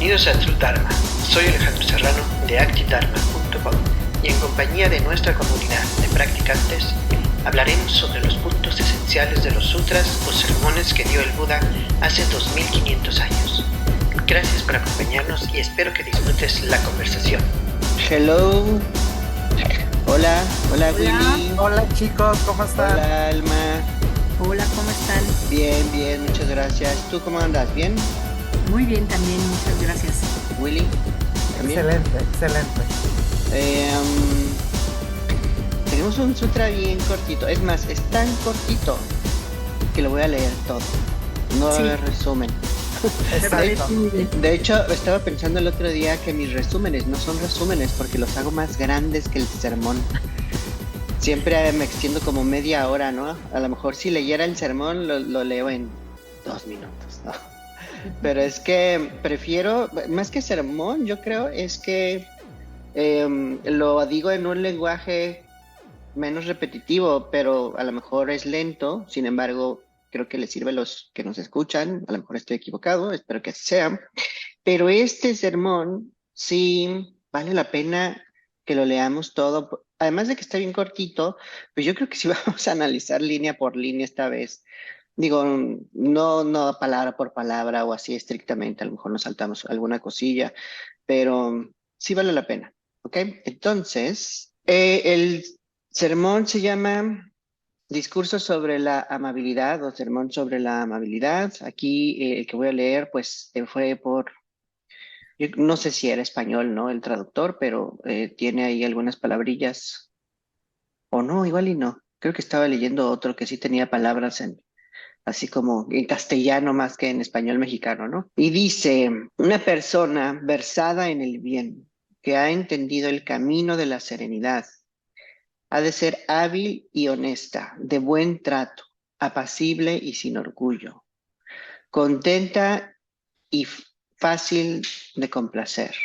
Bienvenidos a True Dharma. Soy Alejandro Serrano de actidharma.com y en compañía de nuestra comunidad de practicantes hablaremos sobre los puntos esenciales de los sutras o sermones que dio el Buda hace 2500 años. Gracias por acompañarnos y espero que disfrutes la conversación. Hello. Hola Willy. Hola chicos, ¿cómo están? Hola Alma. Hola, ¿cómo están? Bien, muchas gracias. ¿Tú cómo andas? ¿Bien? Muy bien también, muchas gracias. Willy. ¿También? Excelente. Tenemos un sutra bien cortito. Es más, es tan cortito que lo voy a leer todo. No va a haber resumen. Exacto. De hecho, estaba pensando el otro día que mis resúmenes no son resúmenes porque los hago más grandes que el sermón. Siempre me extiendo como media hora, ¿no? A lo mejor si leyera el sermón lo leo en 2 minutos, ¿no? Pero es que prefiero, más que sermón, yo creo, es que lo digo en un lenguaje menos repetitivo, pero a lo mejor es lento. Sin embargo, creo que le sirve a los que nos escuchan. A lo mejor estoy equivocado, espero que así sea. Pero este sermón sí vale la pena que lo leamos todo. Además de que está bien cortito, pues yo creo que sí vamos a analizar línea por línea esta vez. Digo, no palabra por palabra o así estrictamente, a lo mejor nos saltamos alguna cosilla, pero sí vale la pena, ¿ok? Entonces, el sermón se llama Discurso sobre la amabilidad o Sermón sobre la amabilidad. Aquí el que voy a leer, pues fue yo no sé si era español, ¿no? El traductor, pero tiene ahí algunas palabrillas, o no, igual y no. Creo que estaba leyendo otro que sí tenía palabras así como en castellano más que en español mexicano, ¿no? Y dice, una persona versada en el bien, que ha entendido el camino de la serenidad, ha de ser hábil y honesta, de buen trato, apacible y sin orgullo, contenta y fácil de complacer,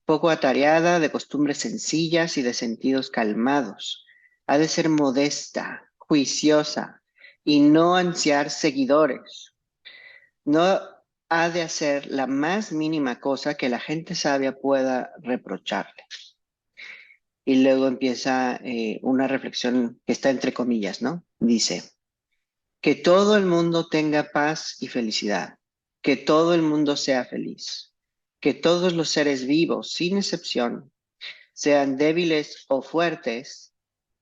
poco atareada, de costumbres sencillas y de sentidos calmados. Ha de ser modesta, juiciosa y no ansiar seguidores. No ha de hacer la más mínima cosa que la gente sabia pueda reprocharle. Y luego empieza una reflexión que está entre comillas, ¿no? Dice, que todo el mundo tenga paz y felicidad, que todo el mundo sea feliz, que todos los seres vivos, sin excepción, sean débiles o fuertes,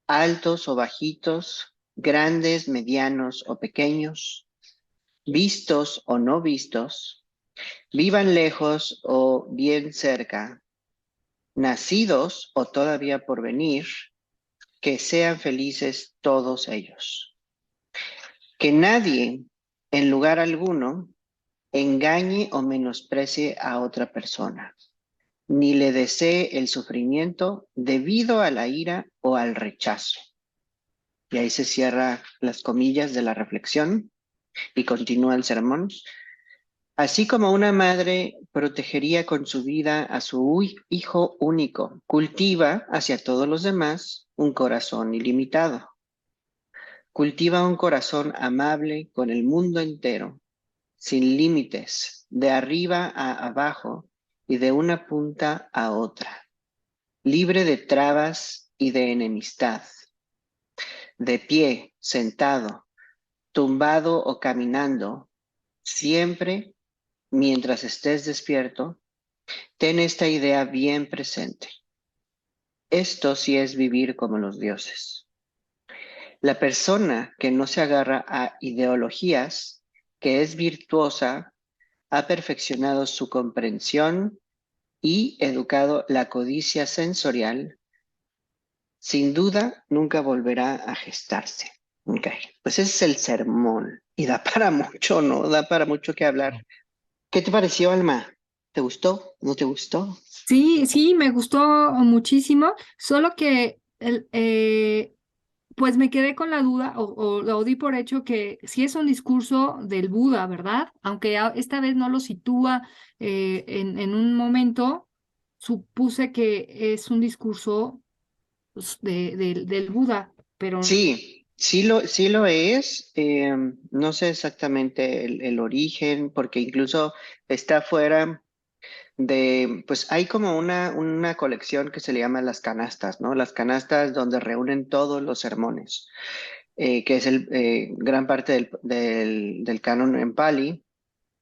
altos o bajitos, grandes, medianos o pequeños, vistos o no vistos, vivan lejos o bien cerca, nacidos o todavía por venir, que sean felices todos ellos. Que nadie, en lugar alguno, engañe o menosprecie a otra persona, ni le desee el sufrimiento debido a la ira o al rechazo. Y ahí se cierra las comillas de la reflexión y continúa el sermón. Así como una madre protegería con su vida a su hijo único, cultiva hacia todos los demás un corazón ilimitado. Cultiva un corazón amable con el mundo entero, sin límites, de arriba a abajo y de una punta a otra, libre de trabas y de enemistad. De pie, sentado, tumbado o caminando, siempre, mientras estés despierto, ten esta idea bien presente. Esto sí es vivir como los dioses. La persona que no se agarra a ideologías, que es virtuosa, ha perfeccionado su comprensión y educado la codicia sensorial, sin duda nunca volverá a gestarse. Ok, pues ese es el sermón y da para mucho, ¿no? Da para mucho que hablar. ¿Qué te pareció, Alma? ¿Te gustó? ¿No te gustó? Sí, me gustó muchísimo, solo que pues me quedé con la duda o lo di por hecho que sí es un discurso del Buda, ¿verdad? Aunque esta vez no lo sitúa en un momento, supuse que es un discurso pues, del Buda, pero Sí, sí lo es. No sé exactamente el origen, porque incluso está fuera. pues hay como una colección que se le llama las canastas, ¿no? Las canastas donde reúnen todos los sermones, que es gran parte del canon en Pali.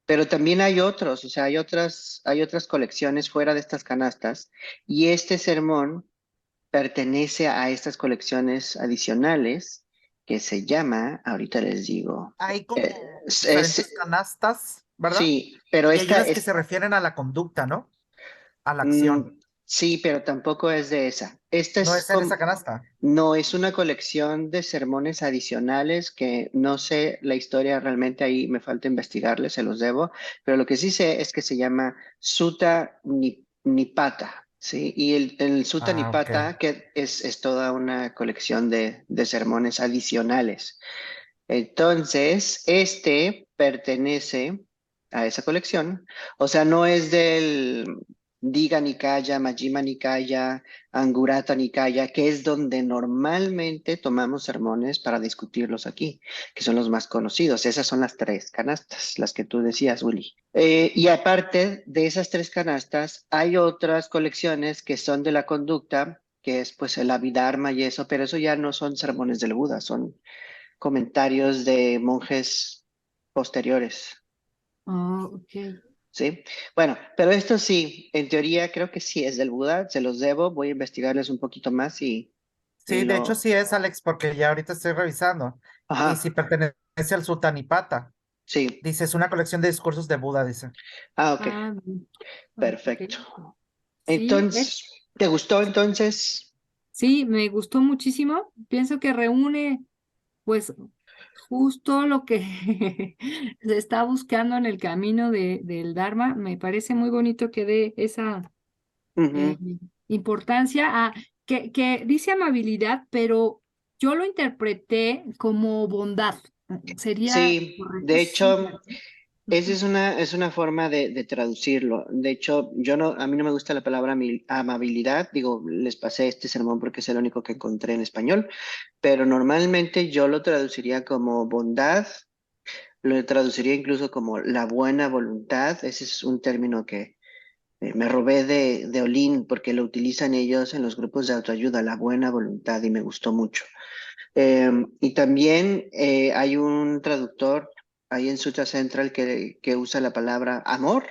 Pero también hay otros, o sea, hay otras colecciones fuera de estas canastas, y este sermón pertenece a estas colecciones adicionales que se llama, ahorita les digo, Hay eh, como es, diferentes canastas, ¿verdad? sí, pero Y hay esta unas que es, se refieren a la conducta, ¿no? A la mm, acción. sí, pero tampoco es de esa. Esta No es es en como, esa canasta. no, es una colección de sermones adicionales que no sé la historia realmente, ahí me falta investigarle, se los debo, pero lo que sí sé es que se llama Nipata, ¿sí? Y el Sutta Ah, ok. Nipata, que es toda una colección de sermones adicionales. Entonces, este pertenece a esa colección, o sea, no es del Diga Nikaya, Majjhima Nikaya, Angurata Nikaya, que es donde normalmente tomamos sermones para discutirlos aquí, que son los más conocidos. Esas son las tres canastas, las que tú decías, Willy. Y aparte de esas tres canastas, hay otras colecciones que son de la conducta, que es pues el Abhidharma y eso, pero eso ya no son sermones del Buda, son comentarios de monjes posteriores, Ah, ok. ¿sí? Bueno, pero esto sí, en teoría creo que sí es del Buda, se los debo, voy a investigarles un poquito más y Sí, de hecho lo... sí es, Alex, porque ya ahorita estoy revisando. Y si Ajá, pertenece al Sultanipata. sí. Dice, es una colección de discursos de Buda, dice. Ah, ok, Ah, bien. Ok. perfecto. Sí, ¿ves? Entonces, ¿te gustó entonces? Sí, me gustó muchísimo. Pienso que reúne, pues, justo lo que se está buscando en el camino del Dharma. Me parece muy bonito que dé esa eh, Ujú. importancia a que dice amabilidad, pero yo lo interpreté como bondad. Sería Sí, correcto, de sí. hecho, esa es una forma de traducirlo. De hecho, yo no, a mí no me gusta la palabra amabilidad. Digo, les pasé este sermón porque es el único que encontré en español, pero normalmente yo lo traduciría como bondad, lo traduciría incluso como la buena voluntad. Ese es un término que me robé de Olin porque lo utilizan ellos en los grupos de autoayuda, la buena voluntad, y me gustó mucho. Y también hay un traductor ahí en Sutra Central que usa la palabra amor,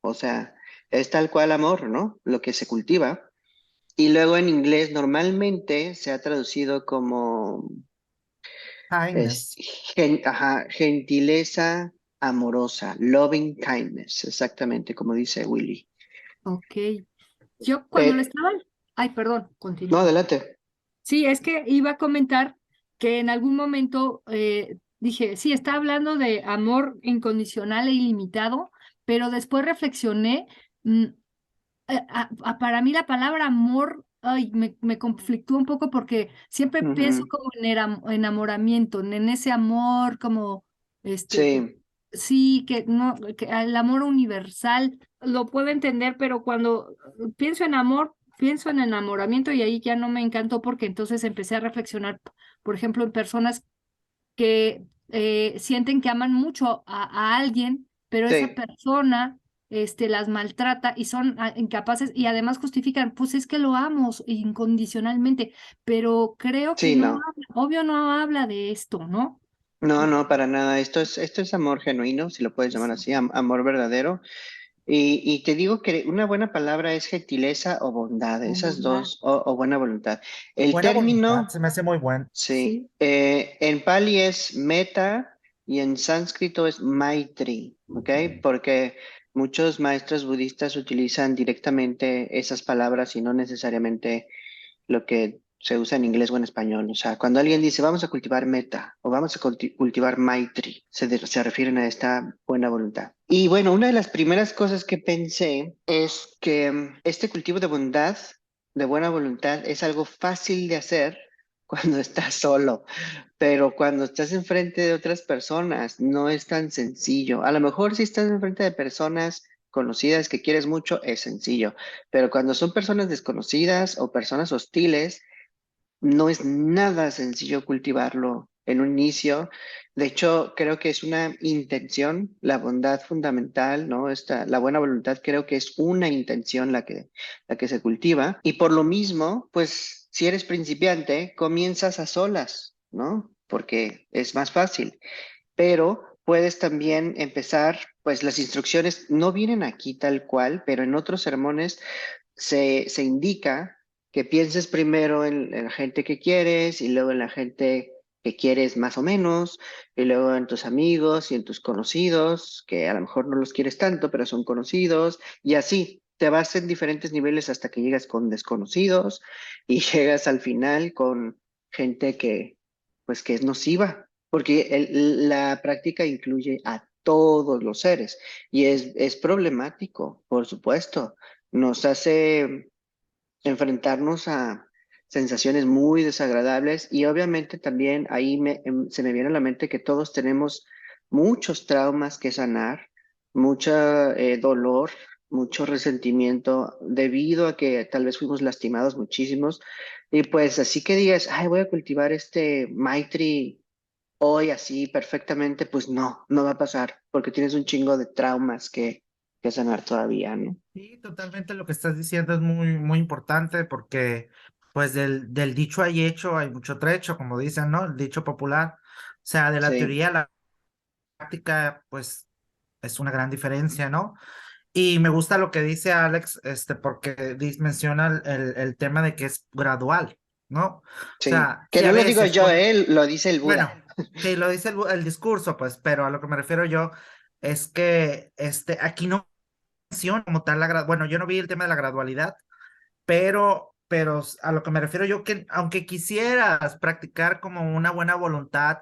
o sea, es tal cual amor, ¿no? Lo que se cultiva. Y luego en inglés normalmente se ha traducido como es, Kindness. gentileza amorosa, loving kindness, exactamente como dice Willy. Ok. Yo cuando le Pero, estaba... Ay, perdón, no, continúa. adelante. Sí, es que iba a comentar que en algún momento dije, sí, está hablando de amor incondicional e ilimitado, pero después reflexioné, mm, para mí la palabra amor, ay, me conflictúa un poco porque siempre pienso Ujú. como en enamoramiento, en ese amor como, este, Sí, sí, que no, que el amor universal lo puedo entender, pero cuando pienso en amor, pienso en enamoramiento y ahí ya no me encantó porque entonces empecé a reflexionar, por ejemplo, en personas que sienten que aman mucho a alguien, pero esa sí, persona las maltrata y son incapaces y además justifican, pues es que lo amo incondicionalmente, pero creo que sí, no no. habla, obvio no habla de esto, ¿no? No, no, para nada. Esto es amor genuino, si lo puedes llamar Es así, amor verdadero. Y te digo que una buena palabra es gentileza o bondad, esas bondad, dos, o buena voluntad. El Buena voluntad, término, se me hace muy bueno. sí, sí. en Pali es meta y en sánscrito es maitri, ¿ok? Porque muchos maestros budistas utilizan directamente esas palabras y no necesariamente lo que se usa en inglés o en español. O sea, cuando alguien dice vamos a cultivar meta o vamos a cultivar maitri, se refieren a esta buena voluntad. Y bueno, una de las primeras cosas que pensé es que este cultivo de bondad, de buena voluntad, es algo fácil de hacer cuando estás solo, pero cuando estás enfrente de otras personas no es tan sencillo. A lo mejor si estás enfrente de personas conocidas que quieres mucho, es sencillo, pero cuando son personas desconocidas o personas hostiles, no es nada sencillo cultivarlo en un inicio. De hecho, creo que es una intención, la bondad fundamental, ¿no? La buena voluntad creo que es una intención la que se cultiva. Y por lo mismo, pues, si eres principiante, comienzas a solas, ¿no? Porque es más fácil. Pero puedes también empezar, pues las instrucciones no vienen aquí tal cual, pero en otros sermones se indica que pienses primero en la gente que quieres y luego en la gente que quieres más o menos, y luego en tus amigos y en tus conocidos, que a lo mejor no los quieres tanto, pero son conocidos, y así te vas en diferentes niveles hasta que llegas con desconocidos y llegas al final con gente que, pues que es nociva, porque la práctica incluye a todos los seres y es problemático, por supuesto. Nos hace enfrentarnos a sensaciones muy desagradables y obviamente también ahí se me viene a la mente que todos tenemos muchos traumas que sanar, mucho dolor, mucho resentimiento debido a que tal vez fuimos lastimados muchísimos y pues así que digas, ay, voy a cultivar este Maitri hoy así perfectamente, pues no, no va a pasar porque tienes un chingo de traumas que sanar todavía, ¿no? Sí, totalmente lo que estás diciendo es muy, muy importante porque pues del dicho hay hecho, hay mucho trecho, como dicen, ¿no? El dicho popular. O sea, de la Sí. teoría a la práctica, pues es una gran diferencia, ¿no? Y me gusta lo que dice Alex, porque menciona el tema de que es gradual, ¿no? O Sí, sea, que si no a lo digo veces yo, con, lo dice el bueno, Buda. sí, lo dice el discurso, pues, pero a lo que me refiero yo es que aquí no menciona como tal bueno, yo no vi el tema de la gradualidad, pero a lo que me refiero yo que aunque quisieras practicar como una buena voluntad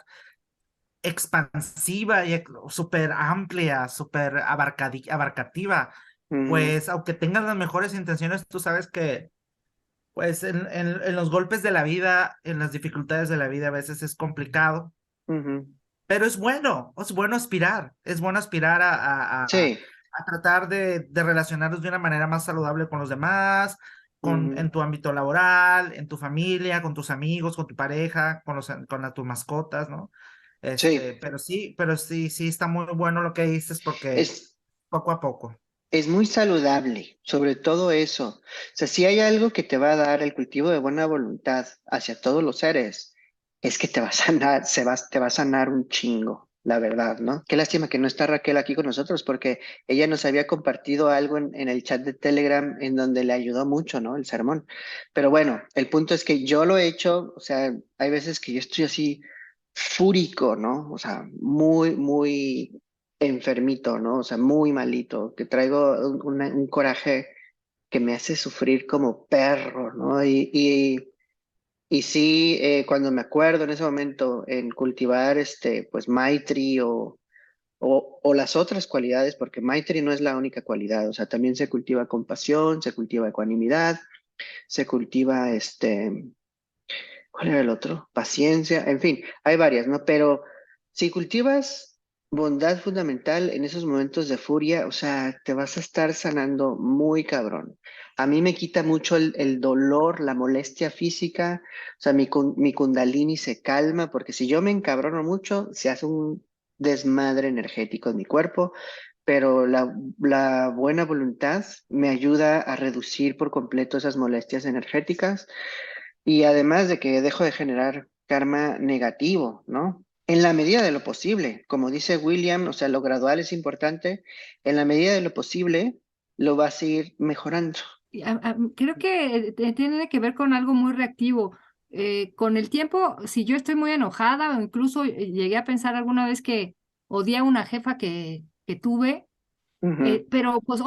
expansiva y súper amplia, súper abarcativa, Ujú, pues aunque tengas las mejores intenciones, tú sabes que pues en los golpes de la vida, en las dificultades de la vida a veces es complicado, ujú. pero es bueno aspirar Sí, a tratar de relacionarnos de una manera más saludable con los demás, ujú, en tu ámbito laboral, en tu familia, con tus amigos, con tu pareja, tus mascotas, ¿no? sí. Pero sí, sí está muy bueno lo que dices porque Es, poco a poco. es muy saludable, sobre todo eso. O sea, si hay algo que te va a dar el cultivo de buena voluntad hacia todos los seres, es que te va a sanar, te va a sanar un chingo, la verdad, ¿no? Qué lástima que no está Raquel aquí con nosotros, porque ella nos había compartido algo en el chat de Telegram en donde le ayudó mucho, ¿no? El sermón. Pero bueno, el punto es que yo lo he hecho, o sea, hay veces que yo estoy así fúrico, ¿no? O sea, muy, muy enfermito, ¿no? O sea, muy malito, que traigo un coraje que me hace sufrir como perro, ¿no? Y sí, cuando me acuerdo en ese momento en cultivar pues Maitri o las otras cualidades, porque Maitri no es la única cualidad, o sea, también se cultiva compasión, se cultiva ecuanimidad, se cultiva ¿cuál era el otro? Paciencia, en fin, hay varias, ¿no? Pero si cultivas bondad fundamental en esos momentos de furia, o sea, te vas a estar sanando muy cabrón. A mí me quita mucho el dolor, la molestia física, o sea, mi kundalini se calma, porque si yo me encabrono mucho, se hace un desmadre energético en mi cuerpo, pero la buena voluntad me ayuda a reducir por completo esas molestias energéticas y además de que dejo de generar karma negativo, ¿no? En la medida de lo posible, como dice William, o sea, lo gradual es importante, en la medida de lo posible lo vas a ir mejorando. Y creo que tiene que ver con algo muy reactivo. Con el tiempo, si yo estoy muy enojada o incluso llegué a pensar alguna vez que odié a una jefa que tuve, Ujú, pero pues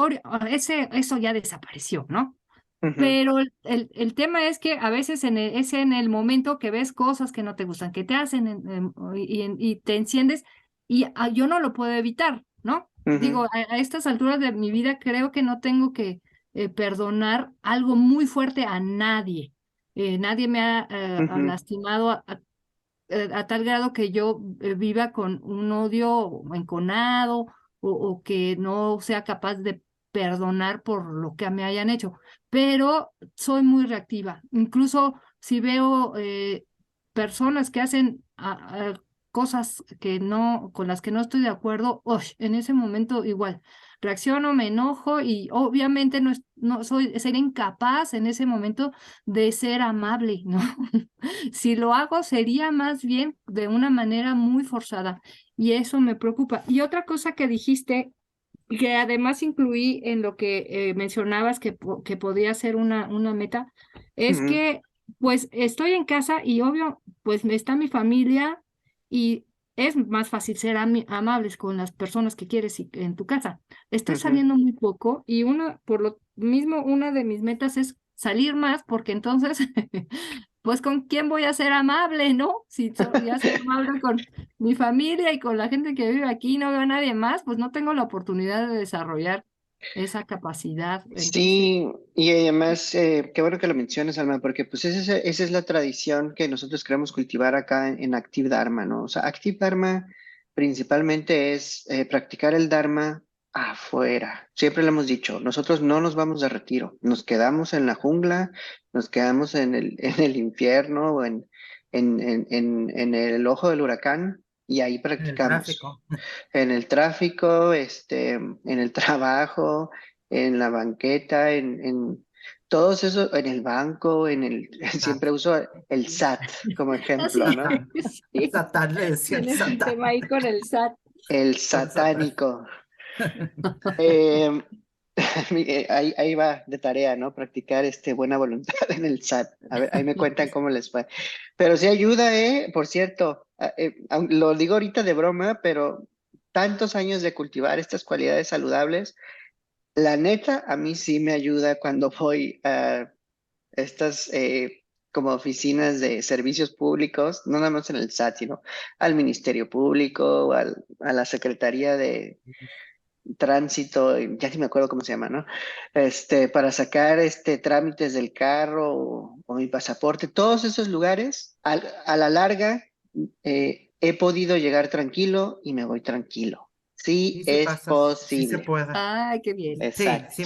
eso ya desapareció, ¿no? ujú, Pero el tema es que a veces es en el momento que ves cosas que no te gustan, que te hacen y te enciendes y yo no lo puedo evitar, ¿no? Digo, ujú, a estas alturas de mi vida creo que no tengo que perdonar algo muy fuerte a nadie. Nadie me ha ujú, lastimado a tal grado que yo viva con un odio enconado o que no sea capaz de perdonar por lo que me hayan hecho. Pero soy muy reactiva. Incluso si veo personas que hacen cosas que no, con las que no estoy de acuerdo, en ese momento igual reacciono, me enojo y obviamente no sería incapaz en ese momento de ser amable, ¿no? Si lo hago sería más bien de una manera muy forzada y eso me preocupa. Y otra cosa que dijiste, que además incluí en lo que mencionabas que podía ser una meta, es Ujú, que pues estoy en casa y obvio, pues está mi familia y es más fácil ser amables con las personas que quieres en tu casa. Estoy ujú. saliendo muy poco y por lo mismo, una de mis metas es salir más porque entonces pues con quién voy a ser amable, ¿no? Si ya soy amable con mi familia y con la gente que vive aquí, no veo a nadie más, pues no tengo la oportunidad de desarrollar esa capacidad. Entonces, Sí, y además, qué bueno que lo mencionas, Alma, porque pues esa es la tradición que nosotros queremos cultivar acá en Active Dharma, ¿no? O sea, Active Dharma principalmente es practicar el Dharma afuera. Siempre lo hemos dicho, nosotros no nos vamos de retiro, nos quedamos en la jungla, nos quedamos en en el infierno o en el ojo del huracán y ahí En el practicamos. tráfico. En el tráfico, en el trabajo, en la banqueta, en todos esos, en el banco, siempre SAT. uso el SAT como ejemplo, así, ¿no? Satán. sí, Satán le decía el tienes un Satán. tema ahí con el SAT. El Con Satán. satánico. Eh, ahí va de tarea, ¿no? Practicar buena voluntad en el SAT. A ver, ahí me cuentan cómo les fue. Pero sí ayuda, ¿eh? Por cierto, lo digo ahorita de broma, pero tantos años de cultivar estas cualidades saludables. La neta, a mí sí me ayuda cuando voy a estas como oficinas de servicios públicos, no nada más en el SAT, sino al Ministerio Público, o a la Secretaría de Tránsito, y ya ni me acuerdo cómo se llama, ¿no? Para sacar trámites del carro o mi pasaporte, todos esos lugares, a la larga, he podido llegar tranquilo y me voy tranquilo. Sí Sí, sí es pasas, sí se posible. puede. Ay, qué bien. Sí, Exacto. sí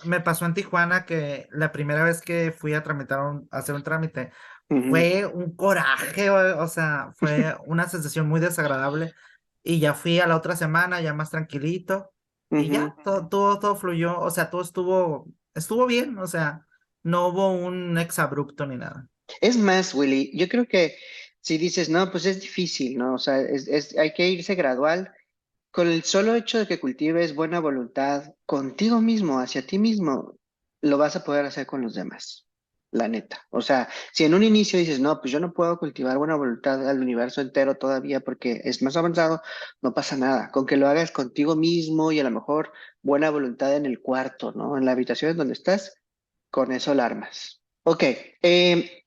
me pasó en Tijuana que la primera vez que fui a tramitar a hacer un trámite Ujú, fue un coraje, o sea, fue una sensación muy desagradable y ya fui a la otra semana ya más tranquilito y ujú. ya todo fluyó, o sea, todo estuvo bien, o sea, no hubo un exabrupto ni nada. Es más, Willy, yo creo que si dices, no, pues es difícil, ¿no? O sea, hay que irse gradual. Con el solo hecho de que cultives buena voluntad contigo mismo, hacia ti mismo, lo vas a poder hacer con los demás, la neta. O sea, si en un inicio dices, no, pues yo no puedo cultivar buena voluntad al universo entero todavía porque es más avanzado, no pasa nada. Con que lo hagas contigo mismo y a lo mejor buena voluntad en el cuarto, ¿no? En la habitación en donde estás, con eso la armas. Ok,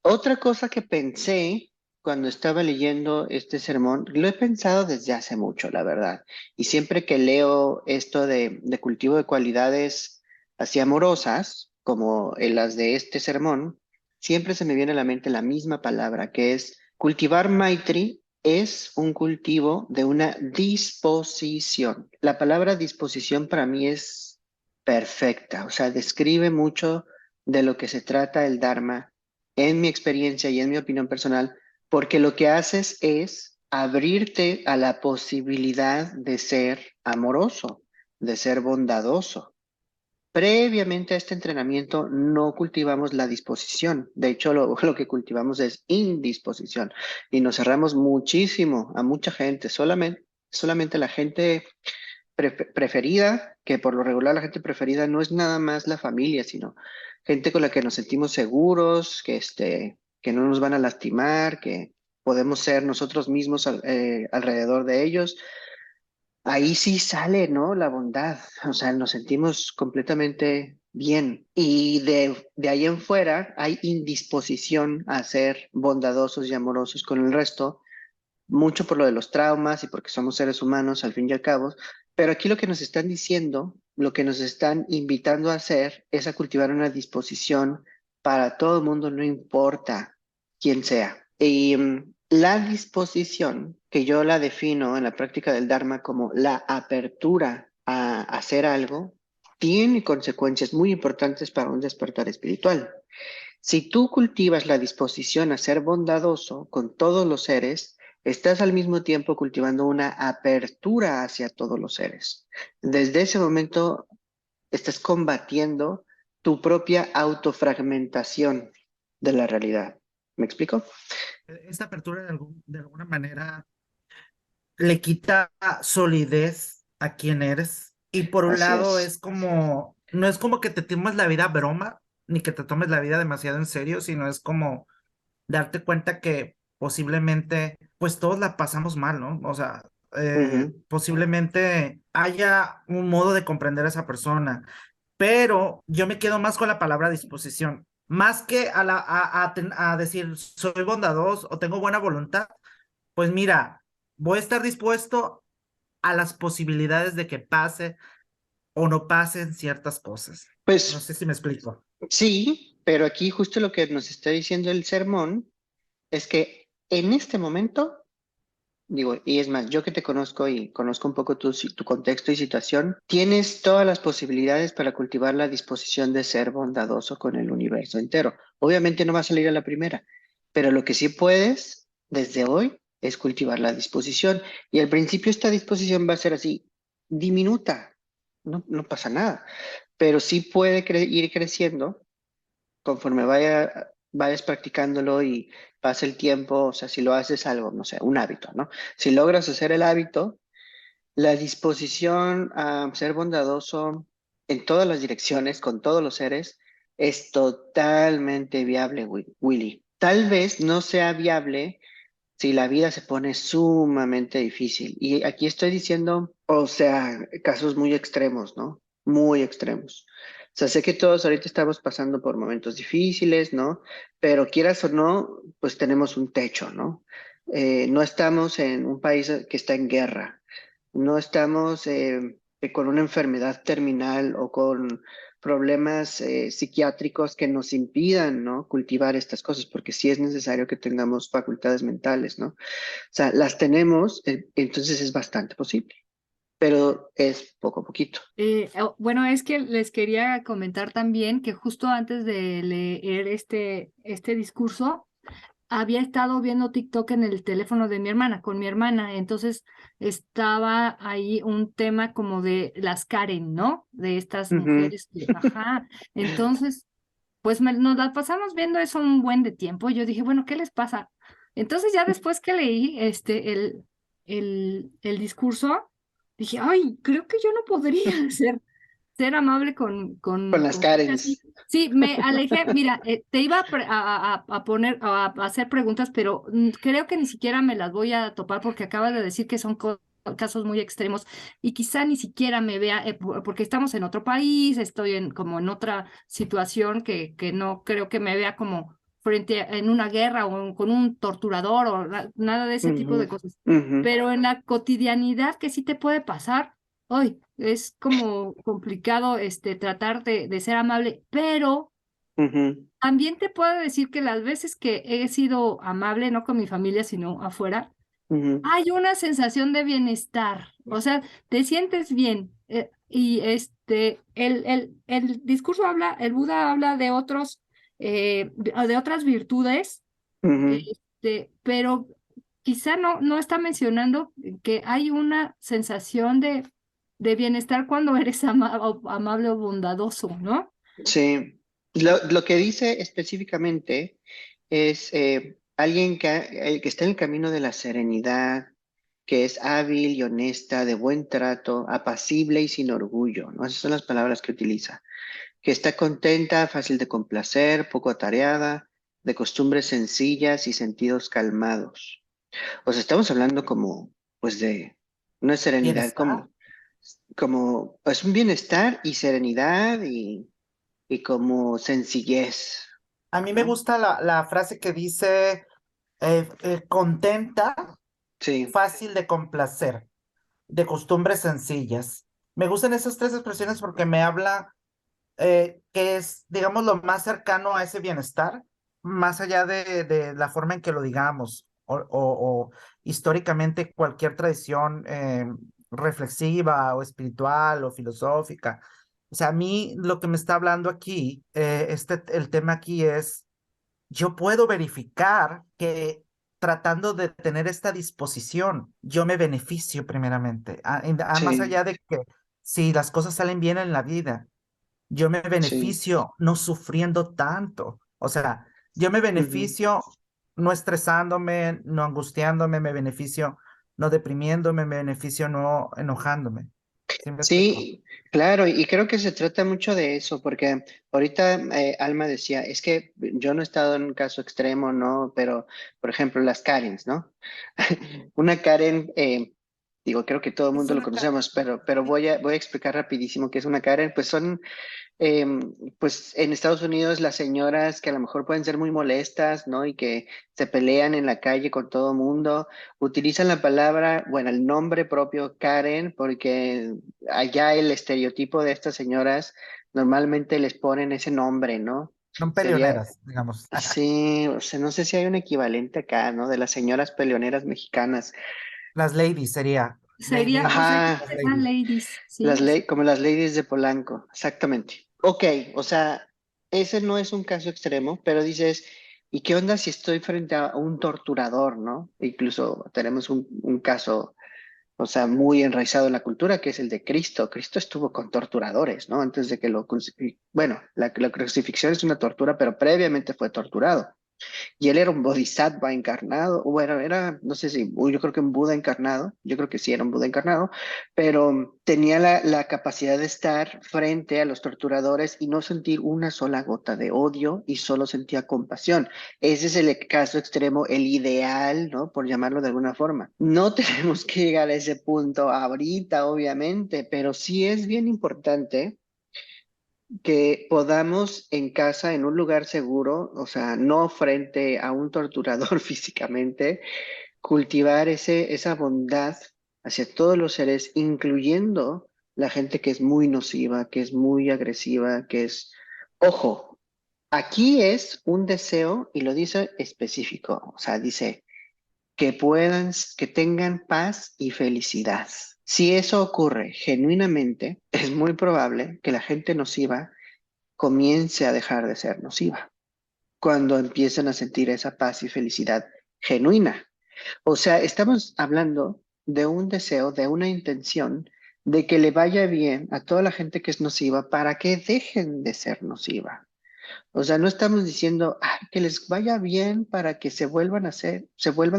otra cosa que pensé cuando estaba leyendo este sermón, lo he pensado desde hace mucho, la verdad. Y siempre que leo esto de cultivo de cualidades así amorosas, como en las de este sermón, siempre se me viene a la mente la misma palabra, que es cultivar Maitri es un cultivo de una disposición. La palabra disposición para mí es perfecta, o sea, describe mucho de lo que se trata el Dharma en mi experiencia y en mi opinión personal, porque lo que haces es abrirte a la posibilidad de ser amoroso, de ser bondadoso. Previamente a este entrenamiento no cultivamos la disposición, de hecho lo que cultivamos es indisposición y nos cerramos muchísimo a mucha gente, solamente la gente preferida, que por lo regular la gente preferida no es nada más la familia, sino gente con la que nos sentimos seguros, que no nos van a lastimar, que podemos ser nosotros mismos alrededor de ellos. Ahí sí sale, ¿no? La bondad, o sea, nos sentimos completamente bien. Y de ahí en fuera hay indisposición a ser bondadosos y amorosos con el resto, mucho por lo de los traumas y porque somos seres humanos al fin y al cabo, pero aquí lo que nos están diciendo, lo que nos están invitando a hacer es a cultivar una disposición para todo el mundo, no importa quién sea. Y la disposición, que yo la defino en la práctica del Dharma como la apertura a hacer algo, tiene consecuencias muy importantes para un despertar espiritual. Si tú cultivas la disposición a ser bondadoso con todos los seres, estás al mismo tiempo cultivando una apertura hacia todos los seres. Desde ese momento estás combatiendo tu propia autofragmentación de la realidad. ¿Me explico? Esta apertura de alguna manera le quita solidez a quien eres. Y por un Así lado es. es como, no es como que te tomes la vida a broma, ni que te tomes la vida demasiado en serio, sino es como darte cuenta que posiblemente, pues todos la pasamos mal, ¿no? O sea, Ujú. posiblemente haya un modo de comprender a esa persona, pero yo me quedo más con la palabra disposición, más que a decir soy bondadoso o tengo buena voluntad, pues mira, voy a estar dispuesto a las posibilidades de que pase o no pasen ciertas cosas. No Pues sé si me explico. sí, pero aquí justo lo que nos está diciendo el sermón es que en este momento, digo, y es más, yo que te conozco y conozco un poco tu contexto y situación, tienes todas las posibilidades para cultivar la disposición de ser bondadoso con el universo entero. Obviamente no va a salir a la primera, pero lo que sí puedes desde hoy es cultivar la disposición. Y al principio esta disposición va a ser así, diminuta, no pasa nada, pero sí puede ir creciendo conforme vayas practicándolo y pasa el tiempo, o sea, si lo haces algo, no sé, un hábito, ¿no? Si logras hacer el hábito, la disposición a ser bondadoso en todas las direcciones, con todos los seres, es totalmente viable, Willy. Tal vez no sea viable si la vida se pone sumamente difícil. Y aquí estoy diciendo, o sea, casos muy extremos, ¿no? Muy extremos. O sea, sé que todos ahorita estamos pasando por momentos difíciles, ¿no? Pero quieras o no, pues tenemos un techo, ¿no? No estamos en un país que está en guerra, no estamos con una enfermedad terminal o con problemas psiquiátricos que nos impidan, ¿no? Cultivar estas cosas, porque sí es necesario que tengamos facultades mentales, ¿no? O sea, las tenemos, entonces es bastante posible, pero es poco a poquito. Bueno, es que les quería comentar también que justo antes de leer este discurso, había estado viendo TikTok en el teléfono de mi hermana, con mi hermana, entonces estaba ahí un tema como de las Karen, ¿no? De estas Ujú. mujeres que, ajá, entonces, pues nos la pasamos viendo eso un buen de tiempo. Yo dije, bueno, ¿qué les pasa? Entonces ya después que leí el discurso, dije, ay, creo que yo no podría ser amable Con las con gente así. Karens. Sí, me alejé. Mira, te iba a poner, a hacer preguntas, pero creo que ni siquiera me las voy a topar porque acabas de decir que son casos muy extremos y quizá ni siquiera me vea, porque estamos en otro país, estoy como en otra situación que no creo que me vea como en una guerra o con un torturador o nada de ese tipo Ujú, de cosas. ujú, Pero en la cotidianidad que sí te puede pasar. Hoy es como complicado tratar de ser amable, pero ujú, también te puedo decir que las veces que he sido amable, no con mi familia, sino afuera, ujú, hay una sensación de bienestar. O sea, te sientes bien. Y el discurso habla, el Buda habla de de otras virtudes, ujú, pero quizá no está mencionando que hay una sensación de bienestar cuando eres amable o bondadoso, ¿no? sí. Lo que dice específicamente es alguien que está en el camino de la serenidad, que es hábil y honesta, de buen trato, apacible y sin orgullo, ¿no? Esas son las palabras que utiliza. Que está contenta, fácil de complacer, poco atareada, de costumbres sencillas y sentidos calmados. O sea, estamos hablando como, pues, de una serenidad, Bienestar. como, pues, un bienestar y serenidad y como sencillez, A mí me ¿no? gusta la frase que dice contenta, Sí. fácil de complacer, de costumbres sencillas. Me gustan esas tres expresiones porque me habla que es, digamos, lo más cercano a ese bienestar, más allá de la forma en que lo digamos, o históricamente cualquier tradición reflexiva o espiritual o filosófica. O sea, a mí lo que me está hablando aquí, el tema aquí es yo puedo verificar que tratando de tener esta disposición, yo me beneficio primeramente. Más Sí, allá de que si las cosas salen bien en la vida, yo me sí. beneficio no sufriendo tanto. O sea, yo me Ujú. beneficio no estresándome, no angustiándome, me beneficio no deprimiéndome, me beneficio no enojándome. ¿Sí me explico? Sí, claro, y creo que se trata mucho de eso, porque ahorita Alma decía, es que yo no he estado en un caso extremo, ¿no? Pero, por ejemplo, las Karens, ¿no? Una Karen, digo, creo que todo el Es mundo lo una ca- conocemos, pero voy a explicar rapidísimo qué es una Karen. Pues son eh, pues en Estados Unidos las señoras que a lo mejor pueden ser muy molestas, ¿no? Y que se pelean en la calle con todo mundo, utilizan la palabra, bueno, el nombre propio Karen, porque allá el estereotipo de estas señoras normalmente les ponen ese nombre, ¿no? Son Sería, peleoneras, digamos. sí, o sea, no sé si hay un equivalente acá, ¿no? De las señoras peleoneras mexicanas. Las ladies sería. Sería, o sea, Ajá, Las serían ladies. ladies, ¿sí? O sea, Como las ladies de Polanco, exactamente. Ok, o sea, ese no es un caso extremo, pero dices, ¿y qué onda si estoy frente a un torturador, ¿no? Incluso tenemos un caso, o sea, muy enraizado en la cultura, que es el de Cristo. Cristo estuvo con torturadores, ¿no? Antes de que bueno, la crucifixión es una tortura, pero previamente fue torturado. Y él era un bodhisattva encarnado, o era, no sé si, yo creo que un Buda encarnado, yo creo que sí era un Buda encarnado, pero tenía la capacidad de estar frente a los torturadores y no sentir una sola gota de odio y solo sentía compasión. Ese es el caso extremo, el ideal, ¿no? Por llamarlo de alguna forma. No tenemos que llegar a ese punto ahorita, obviamente, pero sí es bien importante que podamos en casa, en un lugar seguro, o sea, no frente a un torturador físicamente, cultivar esa bondad hacia todos los seres, incluyendo la gente que es muy nociva, que es muy agresiva, que es, ojo, aquí es un deseo y lo dice específico, o sea, dice que tengan paz y felicidad. Si eso ocurre genuinamente, es muy probable que la gente nociva comience a dejar de ser nociva, cuando empiecen a sentir esa paz y felicidad genuina. O sea, estamos hablando de un deseo, de una intención de que le vaya bien a toda la gente que es nociva para que dejen de ser nociva. O sea, no estamos diciendo "Ay, que les vaya bien para que se vuelvan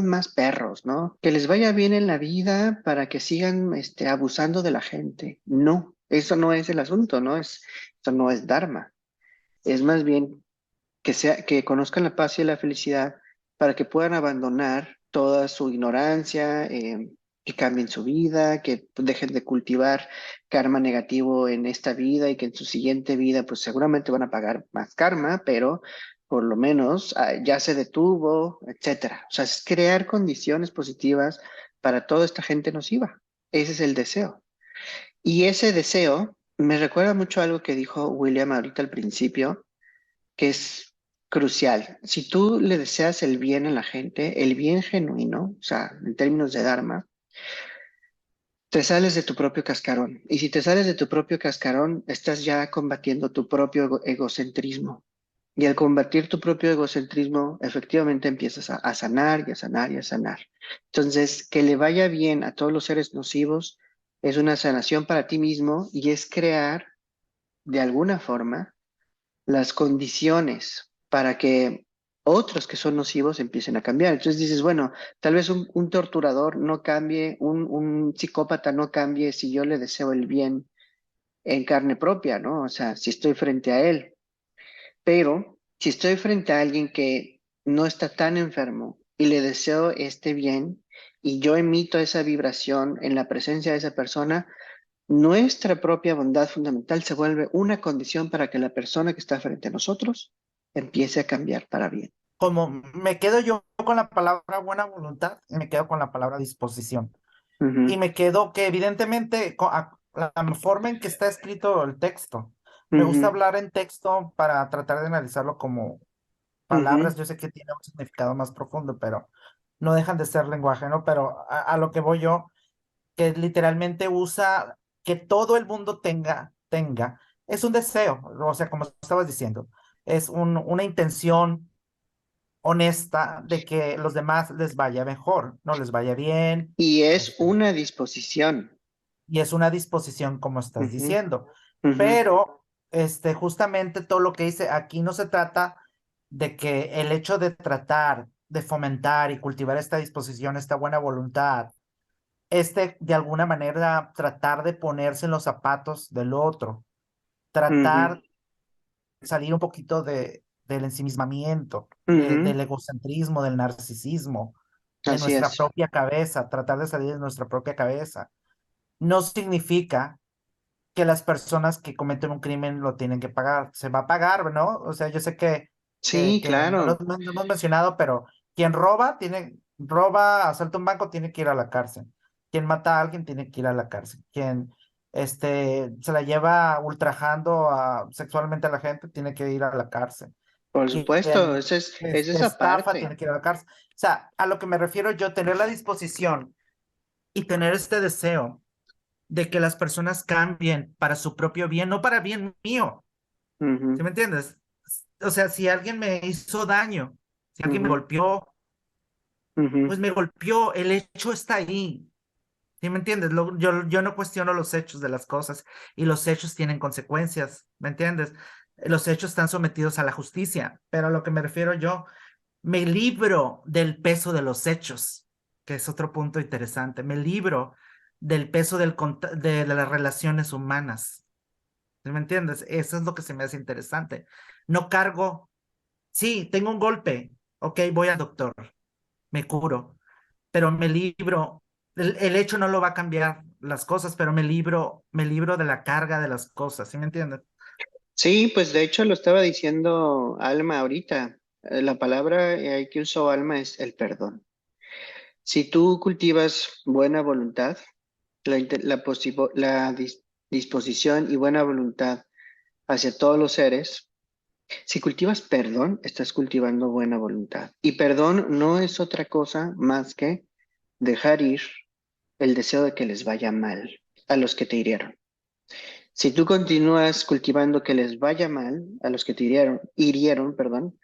más perros, ¿no? Que les vaya bien en la vida para que sigan, abusando de la gente. No, eso no es el asunto, eso no es Dharma. Es más bien que conozcan la paz y la felicidad para que puedan abandonar toda su ignorancia, que cambien su vida, que dejen de cultivar karma negativo en esta vida y que en su siguiente vida pues seguramente van a pagar más karma, pero por lo menos ya se detuvo, etcétera. O sea, es crear condiciones positivas para toda esta gente nociva. Ese es el deseo. Y ese deseo me recuerda mucho a algo que dijo William ahorita al principio, que es crucial. Si tú le deseas el bien a la gente, el bien genuino, o sea, en términos de Dharma, te sales de tu propio cascarón. Y si te sales de tu propio cascarón, estás ya combatiendo tu propio egocentrismo. Y al combatir tu propio egocentrismo, efectivamente empiezas a sanar y a sanar y a sanar. Entonces, que le vaya bien a todos los seres nocivos es una sanación para ti mismo y es crear, de alguna forma, las condiciones para que otros que son nocivos empiecen a cambiar. Entonces dices, bueno, tal vez un torturador no cambie, un psicópata no cambie si yo le deseo el bien en carne propia, ¿no? O sea, si estoy frente a él. Pero si estoy frente a alguien que no está tan enfermo y le deseo este bien y yo emito esa vibración en la presencia de esa persona, nuestra propia bondad fundamental se vuelve una condición para que la persona que está frente a nosotros empiece a cambiar para bien. Como me quedo yo con la palabra buena voluntad, y me quedo con la palabra disposición. Y Ujú, me quedo que evidentemente la forma en que está escrito el texto. Me gusta ujú, hablar en texto para tratar de analizarlo como palabras. ujú. Yo sé que tiene un significado más profundo, pero no dejan de ser lenguaje, ¿no? Pero a lo que voy yo, que literalmente usa que todo el mundo tenga, es un deseo, o sea, como estabas diciendo, es una intención honesta de que los demás les vaya mejor, no les vaya bien, Y es este, una disposición. y es una disposición como estás Ujú, diciendo. ujú, Pero justamente todo lo que dice aquí no se trata de que el hecho de tratar de fomentar y cultivar esta disposición, esta buena voluntad, de alguna manera tratar de ponerse en los zapatos del otro, ujú, tratar de salir un poquito del ensimismamiento, ujú. del egocentrismo, del narcisismo, de Así nuestra es. propia cabeza, tratar de salir de nuestra propia cabeza. No significa que las personas que cometen un crimen lo tienen que pagar. Se va a pagar, ¿no? O sea, yo sé Sí, que claro, no hemos mencionado, pero quien roba, asalta un banco, tiene que ir a la cárcel. Quien mata a alguien tiene que ir a la cárcel. Quien se la lleva ultrajando sexualmente a la gente tiene que ir a la cárcel. por supuesto, Quien es esa estafa parte. tiene que ir a la cárcel. O sea, a lo que me refiero yo, tener la disposición y tener este deseo de que las personas cambien para su propio bien, no para bien mío. ¿Sí Ujú, me entiendes? O sea, si alguien me hizo daño, si alguien me ujú, golpeó, ujú. pues me golpeó, el hecho está ahí. ¿Sí me entiendes? Yo no cuestiono los hechos de las cosas y los hechos tienen consecuencias, ¿me entiendes? Los hechos están sometidos a la justicia, pero a lo que me refiero yo, me libro del peso de los hechos, que es otro punto interesante. Me libro del peso de las relaciones humanas. ¿Sí me entiendes? Eso es lo que se me hace interesante. No cargo, sí, tengo un golpe, ok, voy al doctor, me curo, pero me libro. El hecho no lo va a cambiar las cosas, pero me libro de la carga de las cosas, ¿sí me entiendes? Sí, pues de hecho lo estaba diciendo Alma ahorita. La palabra que usó Alma es el perdón. Si tú cultivas buena voluntad, la disposición y buena voluntad hacia todos los seres, si cultivas perdón, estás cultivando buena voluntad. Y perdón no es otra cosa más que dejar ir el deseo de que les vaya mal a los que te hirieron. Si tú continúas cultivando que les vaya mal a los que te hirieron, perdón,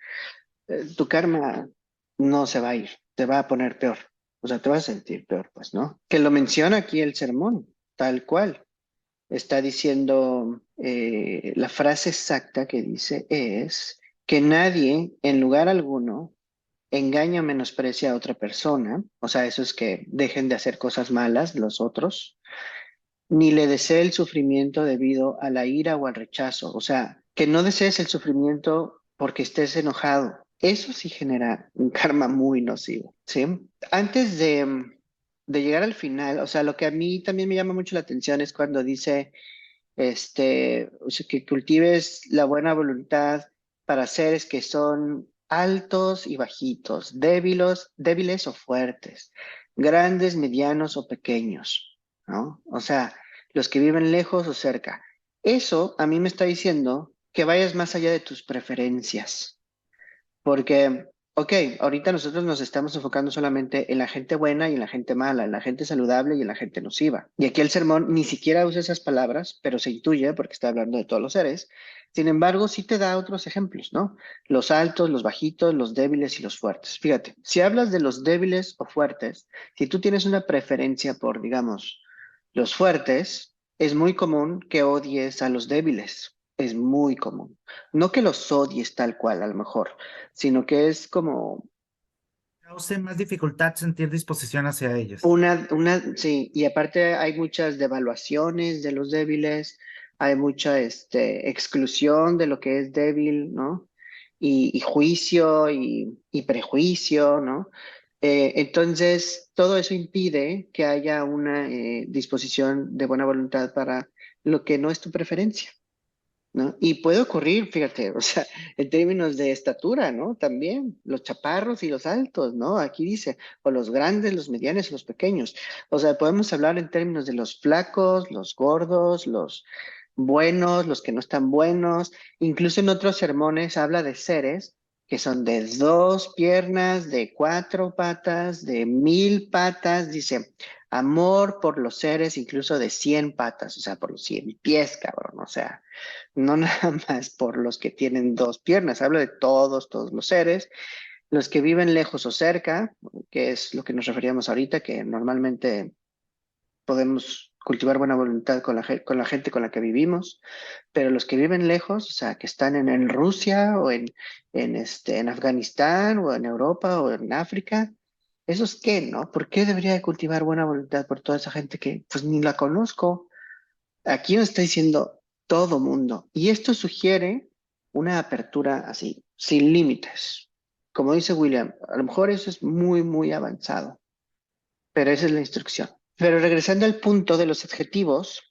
tu karma no se va a ir, te va a poner peor. O sea, te vas a sentir peor, pues, ¿no? Que lo menciona aquí el sermón, tal cual. Está diciendo, la frase exacta que dice es que nadie, en lugar alguno, engaña o menosprecia a otra persona. O sea, eso es que dejen de hacer cosas malas los otros ni le desee el sufrimiento debido a la ira o al rechazo. O sea, que no desees el sufrimiento porque estés enojado. Eso sí genera un karma muy nocivo, ¿sí? Antes de llegar al final, o sea, lo que a mí también me llama mucho la atención es cuando dice, o sea, que cultives la buena voluntad para seres que son altos y bajitos, débiles o fuertes, grandes, medianos o pequeños, ¿no? O sea, los que viven lejos o cerca. Eso a mí me está diciendo que vayas más allá de tus preferencias. Porque, ok, ahorita nosotros nos estamos enfocando solamente en la gente buena y en la gente mala, en la gente saludable y en la gente nociva. Y aquí el sermón ni siquiera usa esas palabras, pero se intuye porque está hablando de todos los seres. Sin embargo, sí te da otros ejemplos, ¿no? Los altos, los bajitos, los débiles y los fuertes. Fíjate, si hablas de los débiles o fuertes, si tú tienes una preferencia por, digamos, los fuertes, es muy común que odies a los débiles. Es muy común. No que los odies tal cual, a lo mejor, sino que es como Cause más dificultad sentir disposición hacia ellos. sí, y aparte hay muchas devaluaciones de los débiles, hay mucha exclusión de lo que es débil, ¿no? Y juicio y prejuicio, ¿no? Entonces, todo eso impide que haya una disposición de buena voluntad para lo que no es tu preferencia. ¿No? Y puede ocurrir, fíjate, o sea, en términos de estatura, ¿no? También los chaparros y los altos, ¿no? Aquí dice, o los grandes, los medianos y los pequeños. O sea, podemos hablar en términos de los flacos, los gordos, los buenos, los que no están buenos. Incluso en otros sermones habla de seres que son de 2 piernas, de 4 patas, de 1000 patas. Dice, amor por los seres incluso de 100 patas, o sea, por los 100 pies, cabrón, o sea no nada más por los que tienen 2 piernas, habla de todos los seres. los que viven lejos o cerca, que es lo que nos referíamos ahorita, que normalmente podemos cultivar buena voluntad con la gente con la que vivimos, pero los que viven lejos, o sea, que están en Rusia o en Afganistán o en Europa o en África, ¿esos qué, no? ¿Por qué debería de cultivar buena voluntad por toda esa gente que pues ni la conozco? Aquí nos está diciendo todo mundo. Y esto sugiere una apertura así, sin límites. Como dice William, a lo mejor eso es muy, muy avanzado, pero esa es la instrucción. Pero regresando al punto de los adjetivos,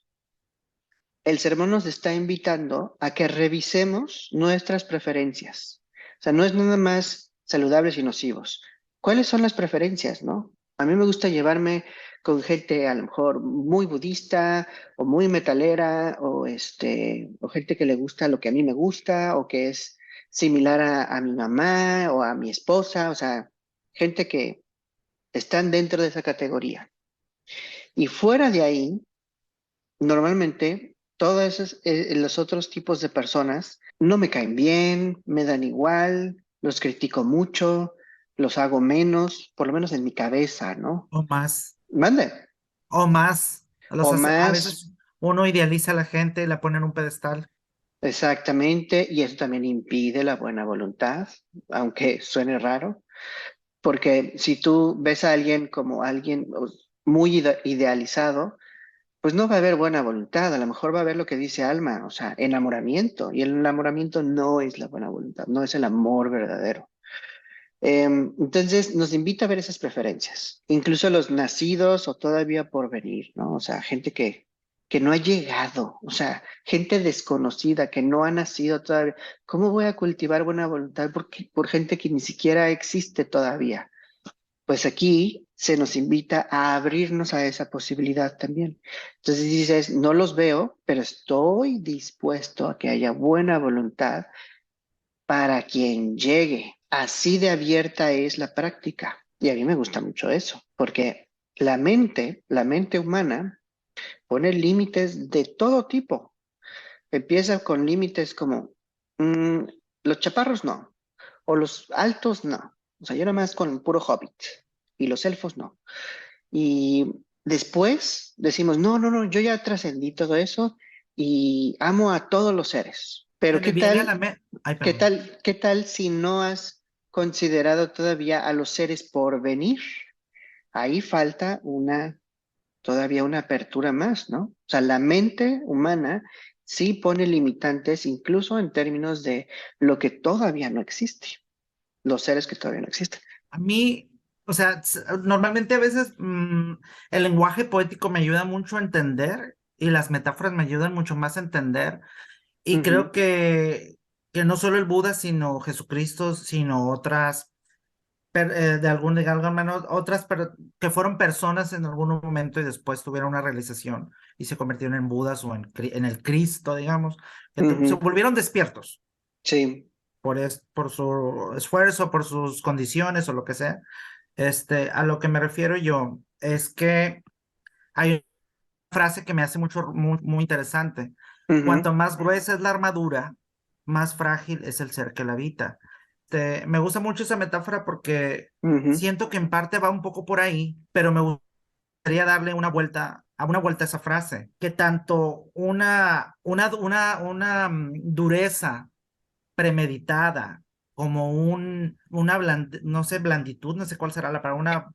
el sermón nos está invitando a que revisemos nuestras preferencias. O sea, no es nada más saludables y nocivos. ¿Cuáles son las preferencias, no? A mí me gusta llevarme con gente a lo mejor muy budista o muy metalera o gente que le gusta lo que a mí me gusta o que es similar a mi mamá o a mi esposa, o sea, gente que están dentro de esa categoría. Y fuera de ahí, normalmente, todos esos, los otros tipos de personas no me caen bien, me dan igual, los critico mucho, los hago menos, por lo menos en mi cabeza, ¿no? O más, Mande. o más. O A más, veces uno idealiza a la gente y la pone en un pedestal. exactamente, y eso también impide la buena voluntad, aunque suene raro, porque si tú ves a alguien como alguien muy idealizado, pues no va a haber buena voluntad, a lo mejor va a haber lo que dice Alma, o sea, enamoramiento, y el enamoramiento no es la buena voluntad, no es el amor verdadero. Entonces nos invita a ver esas preferencias, incluso los nacidos o todavía por venir, ¿no? O sea, gente que no ha llegado, o sea, gente desconocida que no ha nacido todavía. ¿Cómo voy a cultivar buena voluntad por gente que ni siquiera existe todavía? Pues aquí se nos invita a abrirnos a esa posibilidad también. Entonces dices, no los veo, pero estoy dispuesto a que haya buena voluntad para quien llegue. Así de abierta es la práctica. Y a mí me gusta mucho eso, porque la mente humana, pone límites de todo tipo. Empieza con límites como mm, los chaparros no, o los altos no. O sea, yo nada más con el puro hobbit y los elfos no. Y después decimos, no, no, no, yo ya trascendí todo eso y amo a todos los seres. Pero Se me viene a la mente. Ay, perdón. qué tal si no has considerado todavía a los seres por venir? Ahí falta todavía una apertura más, ¿no? O sea, la mente humana sí pone limitantes incluso en términos de lo que todavía no existe, los seres que todavía no existen. A mí, o sea, normalmente a veces el lenguaje poético me ayuda mucho a entender y las metáforas me ayudan mucho más a entender. Y Ujú, creo que no solo el Buda, sino Jesucristo, sino otras, de alguna manera, otras que fueron personas en algún momento y después tuvieron una realización y se convirtieron en Budas o en el Cristo, digamos, que se ujú, volvieron despiertos sí. por su esfuerzo, por sus condiciones o lo que sea. A lo que me refiero yo es que hay una frase que me hace muy interesante. Ujú, Cuanto más gruesa es la armadura, más frágil es el ser que la habita. Me gusta mucho esa metáfora porque ujú, siento que en parte va un poco por ahí, pero me gustaría darle una vuelta a esa frase, que tanto una dureza premeditada como no sé, blanditud, no sé cuál será la palabra,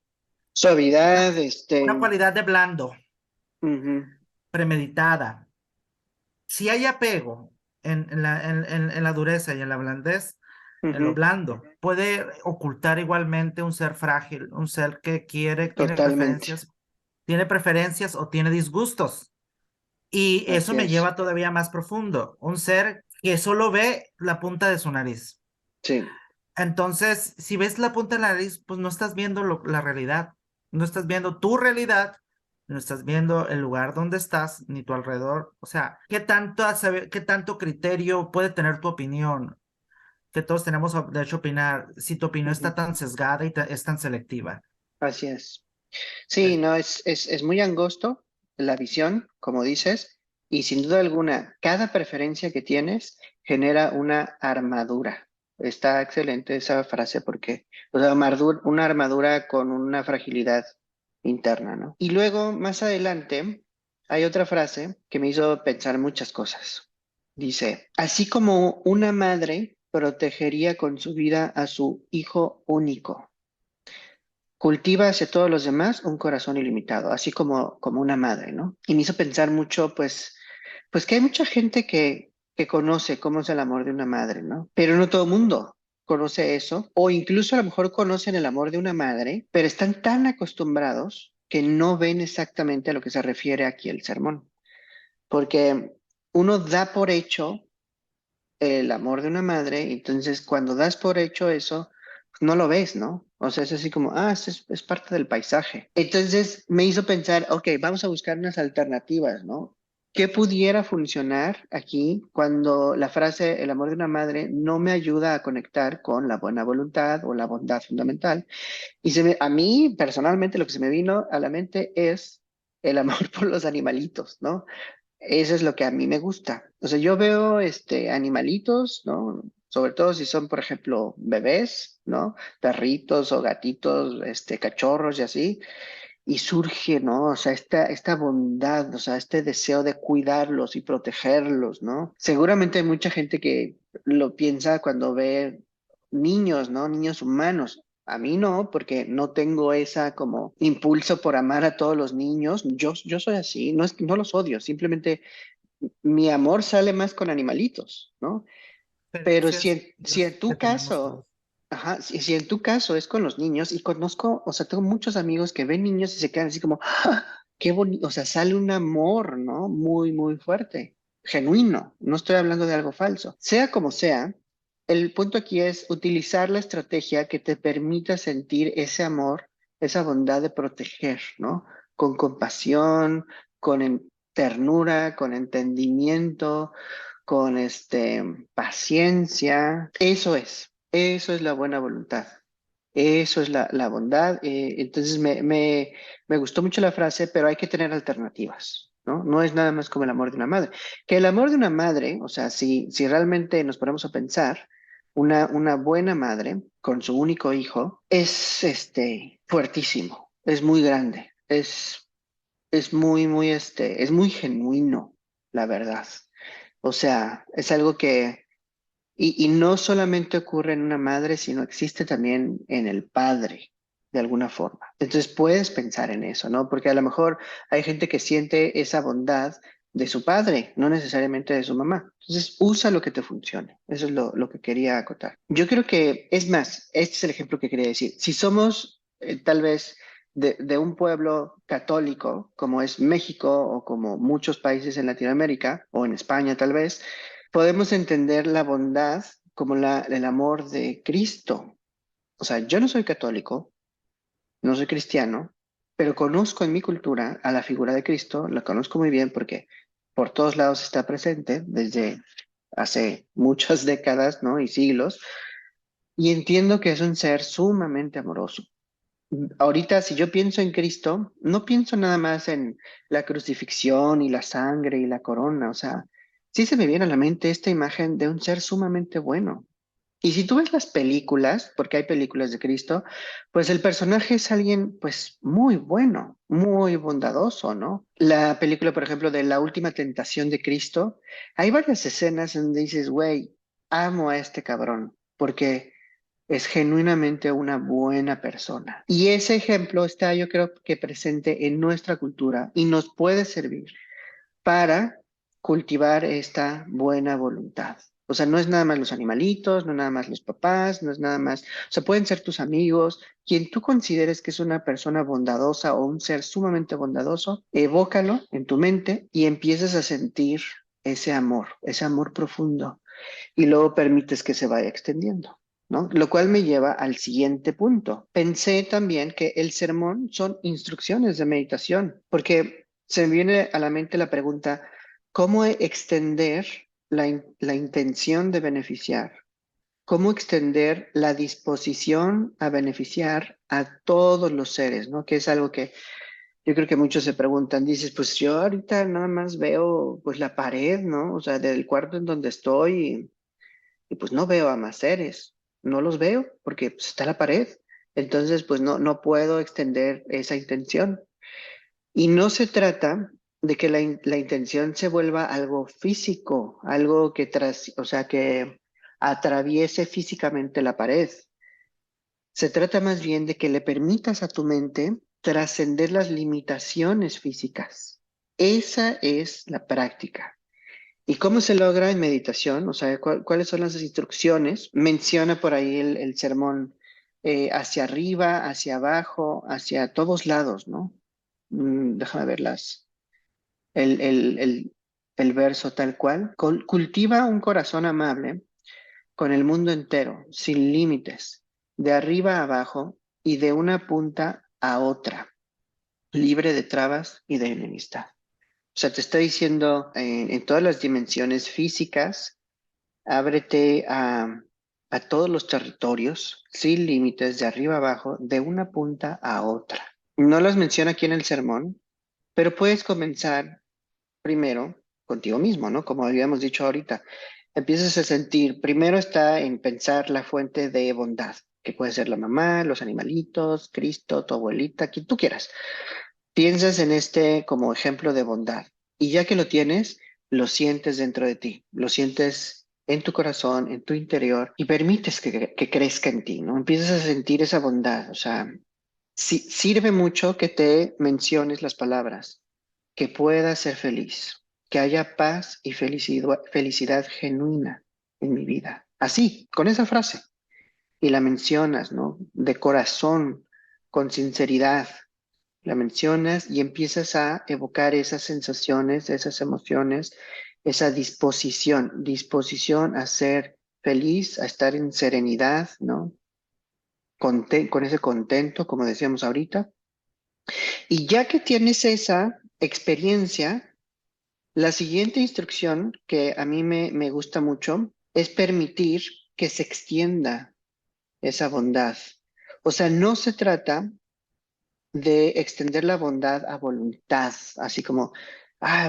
suavidad, una cualidad de blando, ujú, premeditada. Si hay apego en la dureza y en la blandez, en lo ujú, blando, puede ocultar igualmente un ser frágil, un ser que totalmente. tiene preferencias o tiene disgustos. Y eso Así me es. lleva todavía más profundo, un ser que solo ve la punta de su nariz. Sí, Entonces, si ves la punta de la nariz, pues no estás viendo la realidad, no estás viendo tu realidad, no estás viendo el lugar donde estás, ni tu alrededor. O sea, qué tanto criterio puede tener tu opinión? Que todos tenemos derecho a opinar, si tu opinión está ujú, tan sesgada y es tan selectiva. así es. Sí, Eh, no, es muy angosto la visión, como dices, y sin duda alguna, cada preferencia que tienes genera una armadura. está excelente esa frase porque, o sea, una armadura con una fragilidad interna, ¿no? Y luego, más adelante, hay otra frase que me hizo pensar muchas cosas. Dice, así como una madre protegería con su vida a su hijo único, cultiva hacia todos los demás un corazón ilimitado, así como una madre, ¿no? Y me hizo pensar mucho, pues que hay mucha gente que conoce cómo es el amor de una madre, ¿no? Pero no todo el mundo conoce eso, o incluso a lo mejor conocen el amor de una madre, pero están tan acostumbrados que no ven exactamente a lo que se refiere aquí el sermón, porque uno da por hecho el amor de una madre, entonces cuando das por hecho eso, pues no lo ves, ¿no? O sea, es así como, es parte del paisaje. Entonces me hizo pensar, ok, vamos a buscar unas alternativas, ¿no? ¿Qué pudiera funcionar aquí cuando la frase el amor de una madre no me ayuda a conectar con la buena voluntad o la bondad fundamental? Y a mí, personalmente, lo que se me vino a la mente es el amor por los animalitos, ¿no? Eso es lo que a mí me gusta. O sea, yo veo animalitos, ¿no? Sobre todo si son, por ejemplo, bebés, ¿no? Perritos o gatitos, cachorros y así. Y surge, ¿no? O sea, esta bondad, o sea, este deseo de cuidarlos y protegerlos, ¿no? Seguramente hay mucha gente que lo piensa cuando ve niños, ¿no? Niños humanos. A mí no, porque no tengo esa como impulso por amar a todos los niños. Yo soy así, no los odio, simplemente mi amor sale más con animalitos, ¿no? Pero si en Que tu tenemos caso, todos. ajá, si en tu caso es con los niños, y conozco, o sea, tengo muchos amigos que ven niños y se quedan así como, ¡ah! Qué bonito, o sea, sale un amor, ¿no? Muy, muy fuerte, genuino, no estoy hablando de algo falso. Sea como sea, el punto aquí es utilizar la estrategia que te permita sentir ese amor, esa bondad de proteger, ¿no? Con compasión, ternura, con entendimiento, con paciencia. Eso es la buena voluntad. Eso es la bondad. Entonces me gustó mucho la frase, pero hay que tener alternativas, ¿no? No es nada más como el amor de una madre. Que el amor de una madre, o sea, si realmente nos ponemos a pensar, una buena madre con su único hijo es fuertísimo, es muy grande, es es muy genuino, la verdad. O sea, es algo y no solamente ocurre en una madre, sino existe también en el padre, de alguna forma. Entonces puedes pensar en eso, ¿no? Porque a lo mejor hay gente que siente esa bondad de su padre, no necesariamente de su mamá. Entonces usa lo que te funcione. Eso es lo que quería acotar. Yo creo que, es más, este es el ejemplo que quería decir. Si somos tal vez de un pueblo católico, como es México o como muchos países en Latinoamérica o en España tal vez, podemos entender la bondad como el amor de Cristo. O sea, yo no soy católico, no soy cristiano, pero conozco en mi cultura a la figura de Cristo, la conozco muy bien porque por todos lados está presente desde hace muchas décadas, ¿no? Y siglos, y entiendo que es un ser sumamente amoroso. Ahorita, si yo pienso en Cristo, no pienso nada más en la crucifixión y la sangre y la corona, o sea, sí se me viene a la mente esta imagen de un ser sumamente bueno. Y si tú ves las películas, porque hay películas de Cristo, pues el personaje es alguien, pues, muy bueno, muy bondadoso, ¿no? La película, por ejemplo, de La Última Tentación de Cristo, hay varias escenas en donde dices, güey, amo a este cabrón, porque es genuinamente una buena persona. Y ese ejemplo está, yo creo que presente en nuestra cultura y nos puede servir para cultivar esta buena voluntad. O sea, no es nada más los animalitos, no nada más los papás, no es nada más, o sea, pueden ser tus amigos, quien tú consideres que es una persona bondadosa o un ser sumamente bondadoso, evócalo en tu mente y empiezas a sentir ese amor profundo, y luego permites que se vaya extendiendo, ¿no? Lo cual me lleva al siguiente punto. Pensé también que el sermón son instrucciones de meditación, porque se me viene a la mente la pregunta, ¿cómo extender la intención de beneficiar? ¿Cómo extender la disposición a beneficiar a todos los seres, ¿no? Que es algo que yo creo que muchos se preguntan, dices, pues yo ahorita nada más veo pues la pared, ¿no? O sea, del cuarto en donde estoy y pues no veo a más seres, no los veo porque pues, está la pared. Entonces, pues no puedo extender esa intención. Y no se trata de que la intención se vuelva algo físico, algo o sea, que atraviese físicamente la pared. Se trata más bien de que le permitas a tu mente trascender las limitaciones físicas. Esa es la práctica. ¿Y cómo se logra en meditación? O sea, ¿cuáles son las instrucciones? Menciona por ahí el sermón hacia arriba, hacia abajo, hacia todos lados, ¿no? Déjame verlas. El verso tal cual. Cultiva un corazón amable con el mundo entero, sin límites, de arriba a abajo y de una punta a otra, libre de trabas y de enemistad. O sea, te está diciendo en todas las dimensiones físicas, ábrete a todos los territorios, sin límites, de arriba a abajo, de una punta a otra. No las menciona aquí en el sermón, pero puedes comenzar primero contigo mismo, ¿no? Como habíamos dicho ahorita, empiezas a sentir, primero está en pensar la fuente de bondad, que puede ser la mamá, los animalitos, Cristo, tu abuelita, quien tú quieras. Piensas en este como ejemplo de bondad y ya que lo tienes, lo sientes dentro de ti, lo sientes en tu corazón, en tu interior y permites que crezca en ti, ¿no? Empiezas a sentir esa bondad, o sea, sirve mucho que te menciones las palabras, que pueda ser feliz, que haya paz y felicidad genuina en mi vida. Así, con esa frase. Y la mencionas, ¿no? De corazón, con sinceridad. La mencionas y empiezas a evocar esas sensaciones, esas emociones, esa disposición a ser feliz, a estar en serenidad, ¿no? Con ese contento, como decíamos ahorita. Y ya que tienes esa experiencia, la siguiente instrucción que a mí me gusta mucho es permitir que se extienda esa bondad. O sea, no se trata de extender la bondad a voluntad, así como,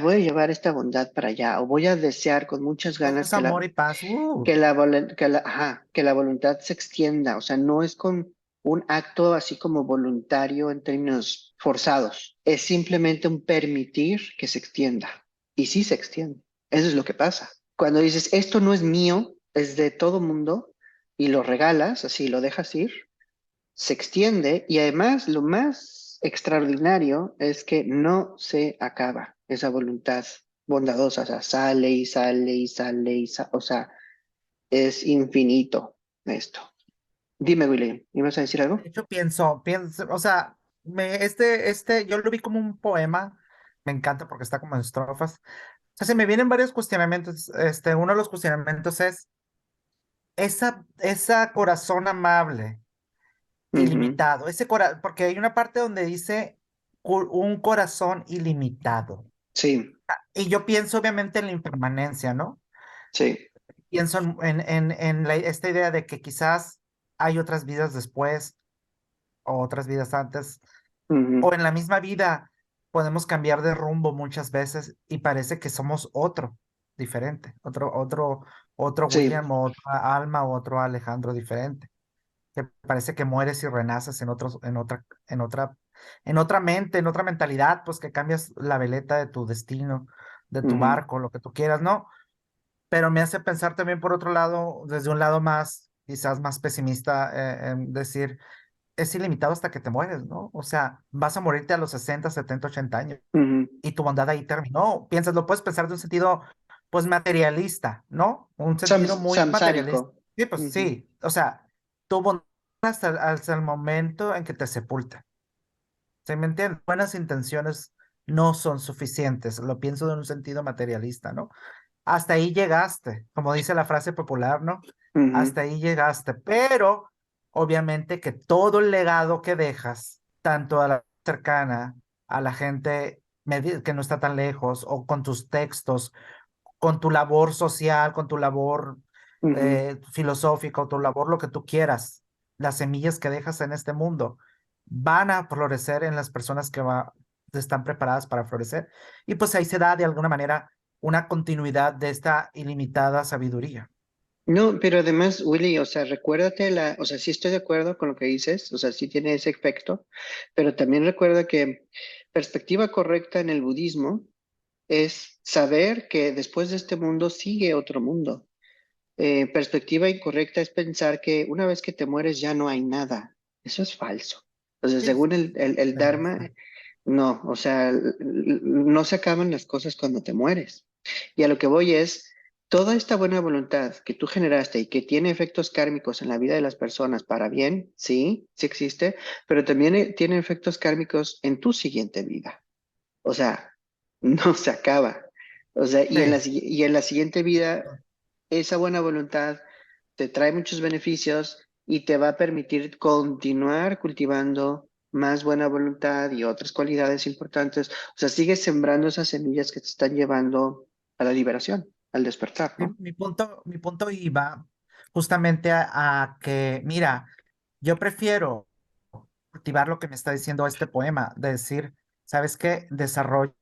voy a llevar esta bondad para allá, o voy a desear con muchas Todo ganas es amor y paz. que la voluntad se extienda. O sea, no es con un acto así como voluntario en términos forzados, es simplemente un permitir que se extienda. Y sí se extiende. Eso es lo que pasa. Cuando dices, esto no es mío, es de todo mundo, y lo regalas, así lo dejas ir, se extiende y además lo más extraordinario es que no se acaba esa voluntad bondadosa, o sea, sale y sale y sale y sale, o sea, es infinito esto. Dime, William, ¿ibas a decir algo? De hecho, pienso, o sea, yo lo vi como un poema, me encanta porque está como en estrofas. O sea, se me vienen varios cuestionamientos. Uno de los cuestionamientos es esa corazón amable, Ujú. ilimitado, porque hay una parte donde dice un corazón ilimitado. Sí, Y yo pienso obviamente en la impermanencia, ¿no? sí. Pienso en esta idea de que quizás hay otras vidas después o otras vidas antes, Ujú, o en la misma vida podemos cambiar de rumbo muchas veces y parece que somos otro diferente, otro sí. William o otra Alma o otro Alejandro diferente, que parece que mueres y renaces en otra mente, en otra mentalidad, pues que cambias la veleta de tu destino, de tu Ujú, barco, lo que tú quieras, ¿no? Pero me hace pensar también por otro lado, desde un lado más, quizás más pesimista, en decir, es ilimitado hasta que te mueres, ¿no? O sea, vas a morirte a los 60, 70, 80 años ujú. y tu bondad ahí terminó. Piensas, lo puedes pensar de un sentido, pues, materialista, ¿no? Un sentido muy materialista. Samsárico. Sí, pues Ujú, sí. O sea, tu bondad hasta el momento en que te sepulta. ¿Se me entiende? Buenas intenciones no son suficientes. Lo pienso en un sentido materialista, ¿no? Hasta ahí llegaste, como dice la frase popular, ¿no? Hasta ujú, ahí llegaste, pero obviamente que todo el legado que dejas, tanto a la cercana, a la gente que no está tan lejos, o con tus textos, con tu labor social, con tu labor ujú, filosófica, o tu labor, lo que tú quieras, las semillas que dejas en este mundo van a florecer en las personas que están preparadas para florecer. Y pues ahí se da de alguna manera una continuidad de esta ilimitada sabiduría. No, pero además, Willy, o sea, recuérdate o sea, sí estoy de acuerdo con lo que dices, o sea, sí tiene ese efecto, pero también recuerda que perspectiva correcta en el budismo es saber que después de este mundo sigue otro mundo. Perspectiva incorrecta es pensar que una vez que te mueres ya no hay nada. Eso es falso. O sea, Sí, sí, según el pero Dharma, no, o sea, no se acaban las cosas cuando te mueres. Y a lo que voy es, toda esta buena voluntad que tú generaste y que tiene efectos kármicos en la vida de las personas para bien, sí, sí existe, pero también tiene efectos kármicos en tu siguiente vida. O sea, no se acaba. O sea, sí. y en la siguiente vida, esa buena voluntad te trae muchos beneficios y te va a permitir continuar cultivando más buena voluntad y otras cualidades importantes. O sea, sigues sembrando esas semillas que te están llevando a la liberación, al despertar, ¿no? Mi punto iba justamente a que, mira, yo prefiero cultivar lo que me está diciendo este poema, de decir, ¿sabes qué? Desarrolla,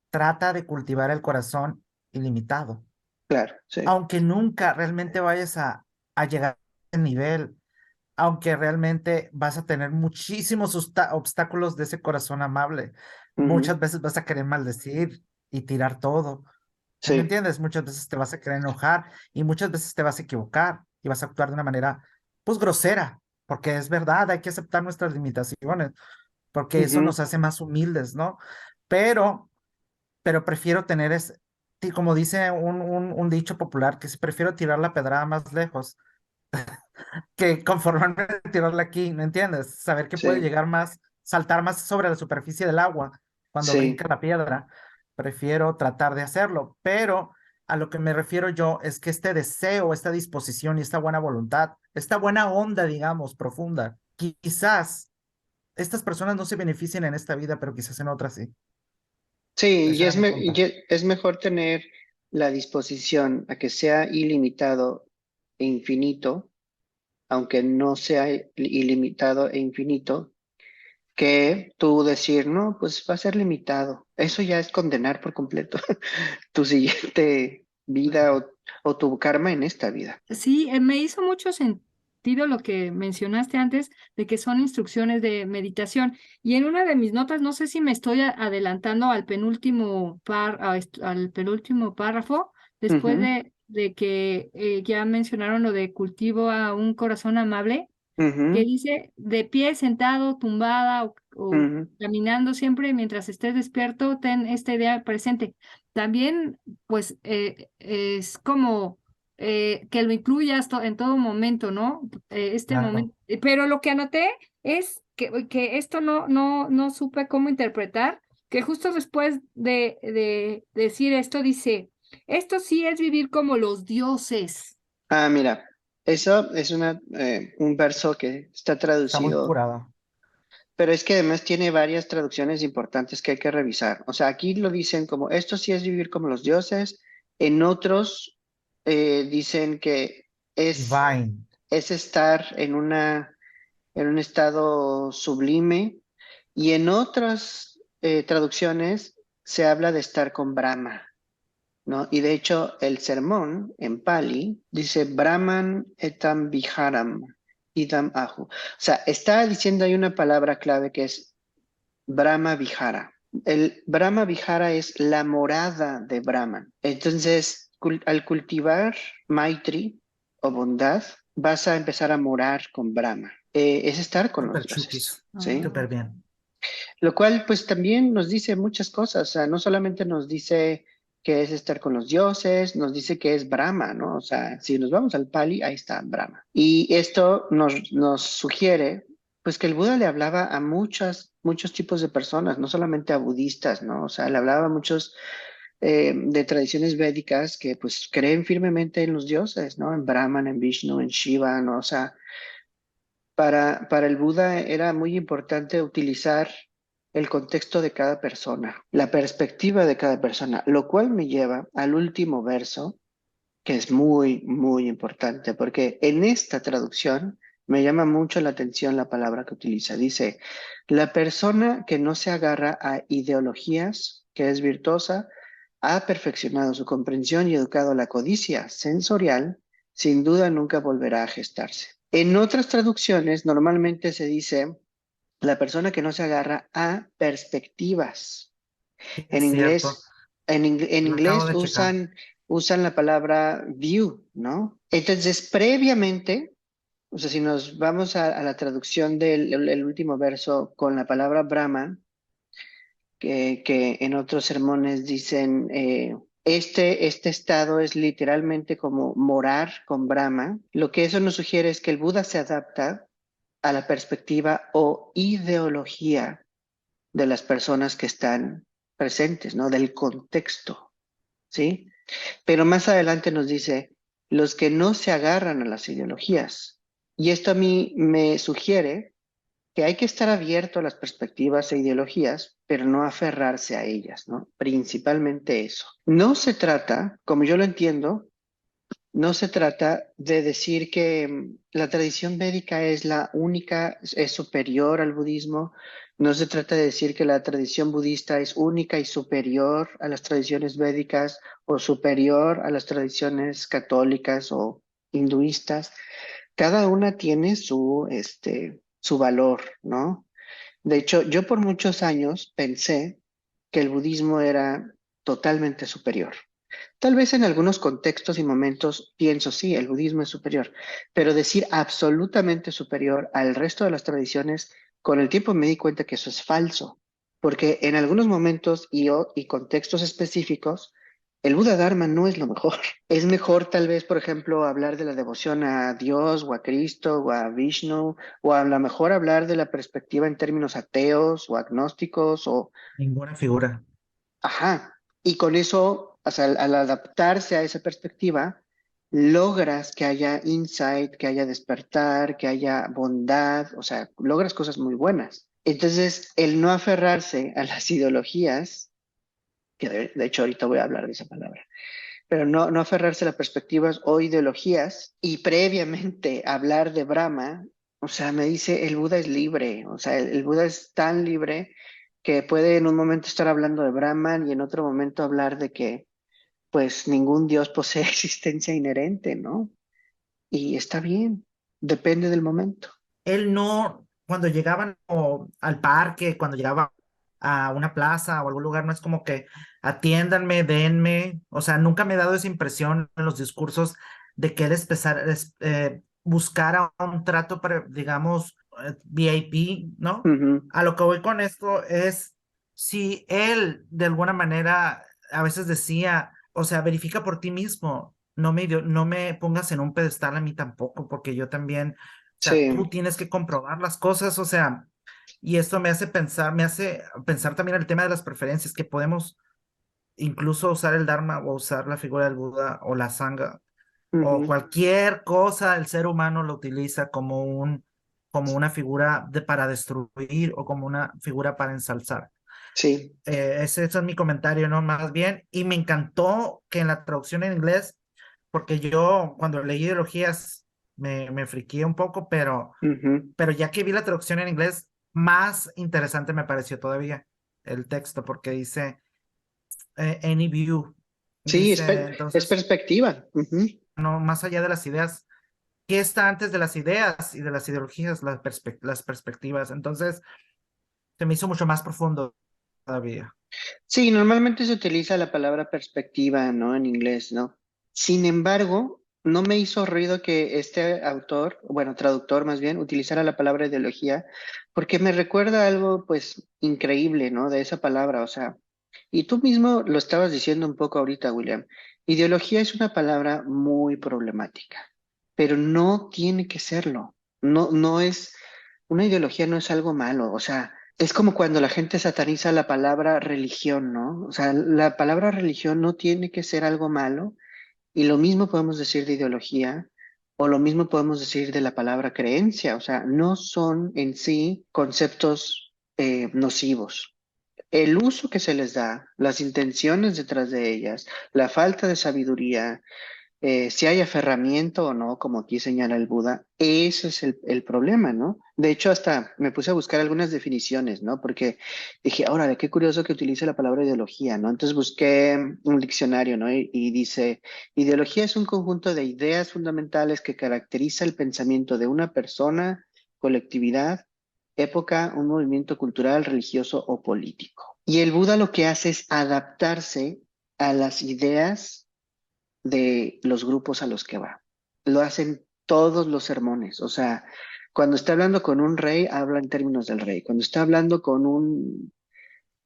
trata de cultivar el corazón ilimitado, Claro, sí. aunque nunca realmente vayas a llegar a ese nivel, aunque realmente vas a tener muchísimos obstáculos de ese corazón amable. Ujú. Muchas veces vas a querer maldecir y tirar todo. ¿Sí me Sí. entiendes? Muchas veces te vas a querer enojar y muchas veces te vas a equivocar y vas a actuar de una manera, pues, grosera, porque es verdad, hay que aceptar nuestras limitaciones, porque eso Ujú. nos hace más humildes, ¿no? Pero, pero prefiero tener como dice un dicho popular, que si prefiero tirar la pedrada más lejos que conformarme a tirarla aquí, ¿me entiendes? Saber que puede Sí. llegar más, saltar más sobre la superficie del agua cuando Sí. brinca la piedra. Prefiero tratar de hacerlo, pero a lo que me refiero yo es que este deseo, esta disposición y esta buena voluntad, esta buena onda, digamos, profunda, quizás estas personas no se beneficien en esta vida, pero quizás en otras sí. Sí, Ese era mi punto. es mejor tener la disposición a que sea ilimitado e infinito, aunque no sea ilimitado e infinito, que tú decir, no, pues va a ser limitado. Eso ya es condenar por completo tu siguiente vida o tu karma en esta vida. Sí, me hizo mucho sentido lo que mencionaste antes de que son instrucciones de meditación. Y en una de mis notas, no sé si me estoy adelantando al penúltimo al penúltimo párrafo, después Ujú. de que ya mencionaron lo de cultivo a un corazón amable, que Ujú. dice de pie, sentado, tumbada o Ujú. caminando siempre mientras estés despierto, ten esta idea presente. También, pues, es como que lo incluyas en todo momento, ¿no? Este Claro. momento. Pero lo que anoté es que esto no supe cómo interpretar, que justo después de decir esto dice, esto sí es vivir como los dioses. Ah, mira, eso es un verso que está Está muy traducido. curado. Pero es que además tiene varias traducciones importantes que hay que revisar. O sea, aquí lo dicen como, esto sí es vivir como los dioses. En otros dicen que es, Divine. es estar en un estado sublime. Y en otras traducciones se habla de estar con Brahma, ¿no? Y de hecho, el sermón en Pali dice Brahman etam viharam idam ahu. O sea, está diciendo ahí una palabra clave que es Brahma Vihara. El Brahma Vihara es la morada de Brahman. Entonces, al cultivar Maitri o bondad, vas a empezar a morar con Brahma. Es estar con los Super dioses, chukis. ¿sí? Súper bien. Lo cual, pues también nos dice muchas cosas. O sea, no solamente nos dice que es estar con los dioses, nos dice que es Brahma, ¿no? O sea, si nos vamos al Pali, ahí está Brahma. Y esto nos sugiere, pues que el Buda le hablaba a muchos tipos de personas, no solamente a budistas, ¿no? O sea, le hablaba a muchos de tradiciones védicas que pues creen firmemente en los dioses, ¿no? En Brahman, en Vishnu, en Shiva, ¿no? O sea, para el Buda era muy importante utilizar el contexto de cada persona, la perspectiva de cada persona, lo cual me lleva al último verso, que es muy, muy importante, porque en esta traducción me llama mucho la atención la palabra que utiliza. Dice, la persona que no se agarra a ideologías, que es virtuosa, ha perfeccionado su comprensión y educado la codicia sensorial, sin duda nunca volverá a gestarse. En otras traducciones normalmente se dice la persona que no se agarra a perspectivas. Sí, En es cierto. inglés, en Lo acabo inglés de checar. usan la palabra view, ¿no? Entonces, previamente, o sea, si nos vamos a la traducción del el último verso con la palabra Brahman, que en otros sermones dicen, este estado es literalmente como morar con Brahma, lo que eso nos sugiere es que el Buda se adapta a la perspectiva o ideología de las personas que están presentes, ¿no? Del contexto, ¿sí? Pero más adelante nos dice, los que no se agarran a las ideologías. Y esto a mí me sugiere que hay que estar abierto a las perspectivas e ideologías, pero no aferrarse a ellas, ¿no? Principalmente eso. No se trata, como yo lo entiendo, no se trata de decir que la tradición védica es la única, es superior al budismo. No se trata de decir que la tradición budista es única y superior a las tradiciones védicas o superior a las tradiciones católicas o hinduistas. Cada una tiene su valor, ¿no? De hecho, yo por muchos años pensé que el budismo era totalmente superior. Tal vez en algunos contextos y momentos pienso, sí, el budismo es superior, pero decir absolutamente superior al resto de las tradiciones, con el tiempo me di cuenta que eso es falso, porque en algunos momentos y contextos específicos, el Buda Dharma no es lo mejor. Es mejor tal vez, por ejemplo, hablar de la devoción a Dios o a Cristo o a Vishnu, o a lo mejor hablar de la perspectiva en términos ateos o agnósticos o Ninguna figura. ajá, y con eso, o sea, al adaptarse a esa perspectiva, logras que haya insight, que haya despertar, que haya bondad, o sea, logras cosas muy buenas. Entonces, el no aferrarse a las ideologías, que de hecho ahorita voy a hablar de esa palabra, pero no aferrarse a las perspectivas o ideologías y previamente hablar de Brahma, o sea, me dice, el Buda es libre, o sea, el Buda es tan libre que puede en un momento estar hablando de Brahman y en otro momento hablar de que, pues, ningún dios posee existencia inherente, ¿no? Y está bien, depende del momento. Él no, cuando llegaban al parque, cuando llegaba a una plaza o algún lugar, no es como que atiéndanme, denme, o sea, nunca me he dado esa impresión en los discursos de que él buscara un trato, para, digamos, VIP, ¿no? Ujú. A lo que voy con esto es, si él de alguna manera a veces decía, o sea, verifica por ti mismo, no me pongas en un pedestal a mí tampoco, porque yo también, o sea, tú Sí. tienes que comprobar las cosas, o sea, y esto me hace pensar también el tema de las preferencias, que podemos incluso usar el Dharma o usar la figura del Buda o la Sangha o Ujú. cualquier cosa, el ser humano lo utiliza como como una figura para destruir o como una figura para ensalzar. Sí. Ese es mi comentario, ¿no? Más bien, y me encantó que en la traducción en inglés, porque yo cuando leí ideologías me friqué un poco, Ujú. pero ya que vi la traducción en inglés, más interesante me pareció todavía el texto, porque dice any view, Sí, dice, es entonces, perspectiva. Ujú. no, más allá de las ideas, ¿qué está antes de las ideas y de las ideologías, las perspectivas? Entonces, se me hizo mucho más profundo todavía. Sí, normalmente se utiliza la palabra perspectiva, ¿no? En inglés, ¿no? Sin embargo, no me hizo ruido que este autor, bueno, traductor más bien, utilizara la palabra ideología, porque me recuerda algo, pues, increíble, ¿no? De esa palabra, o sea, y tú mismo lo estabas diciendo un poco ahorita, William. Ideología es una palabra muy problemática, pero no tiene que serlo. No es, una ideología no es algo malo, o sea. Es como cuando la gente sataniza la palabra religión, ¿no? O sea, la palabra religión no tiene que ser algo malo y lo mismo podemos decir de ideología o lo mismo podemos decir de la palabra creencia. O sea, no son en sí conceptos nocivos. El uso que se les da, las intenciones detrás de ellas, la falta de sabiduría, si hay aferramiento o no, como aquí señala el Buda, eso es el problema, ¿no? De hecho, hasta me puse a buscar algunas definiciones, ¿no? Porque dije, ahora, qué curioso que utilice la palabra ideología, ¿no? Entonces busqué un diccionario, ¿no? Y dice, ideología es un conjunto de ideas fundamentales que caracteriza el pensamiento de una persona, colectividad, época, un movimiento cultural, religioso o político. Y el Buda lo que hace es adaptarse a las ideas de los grupos a los que va. Lo hacen todos los sermones. O sea, cuando está hablando con un rey, habla en términos del rey. Cuando está hablando con un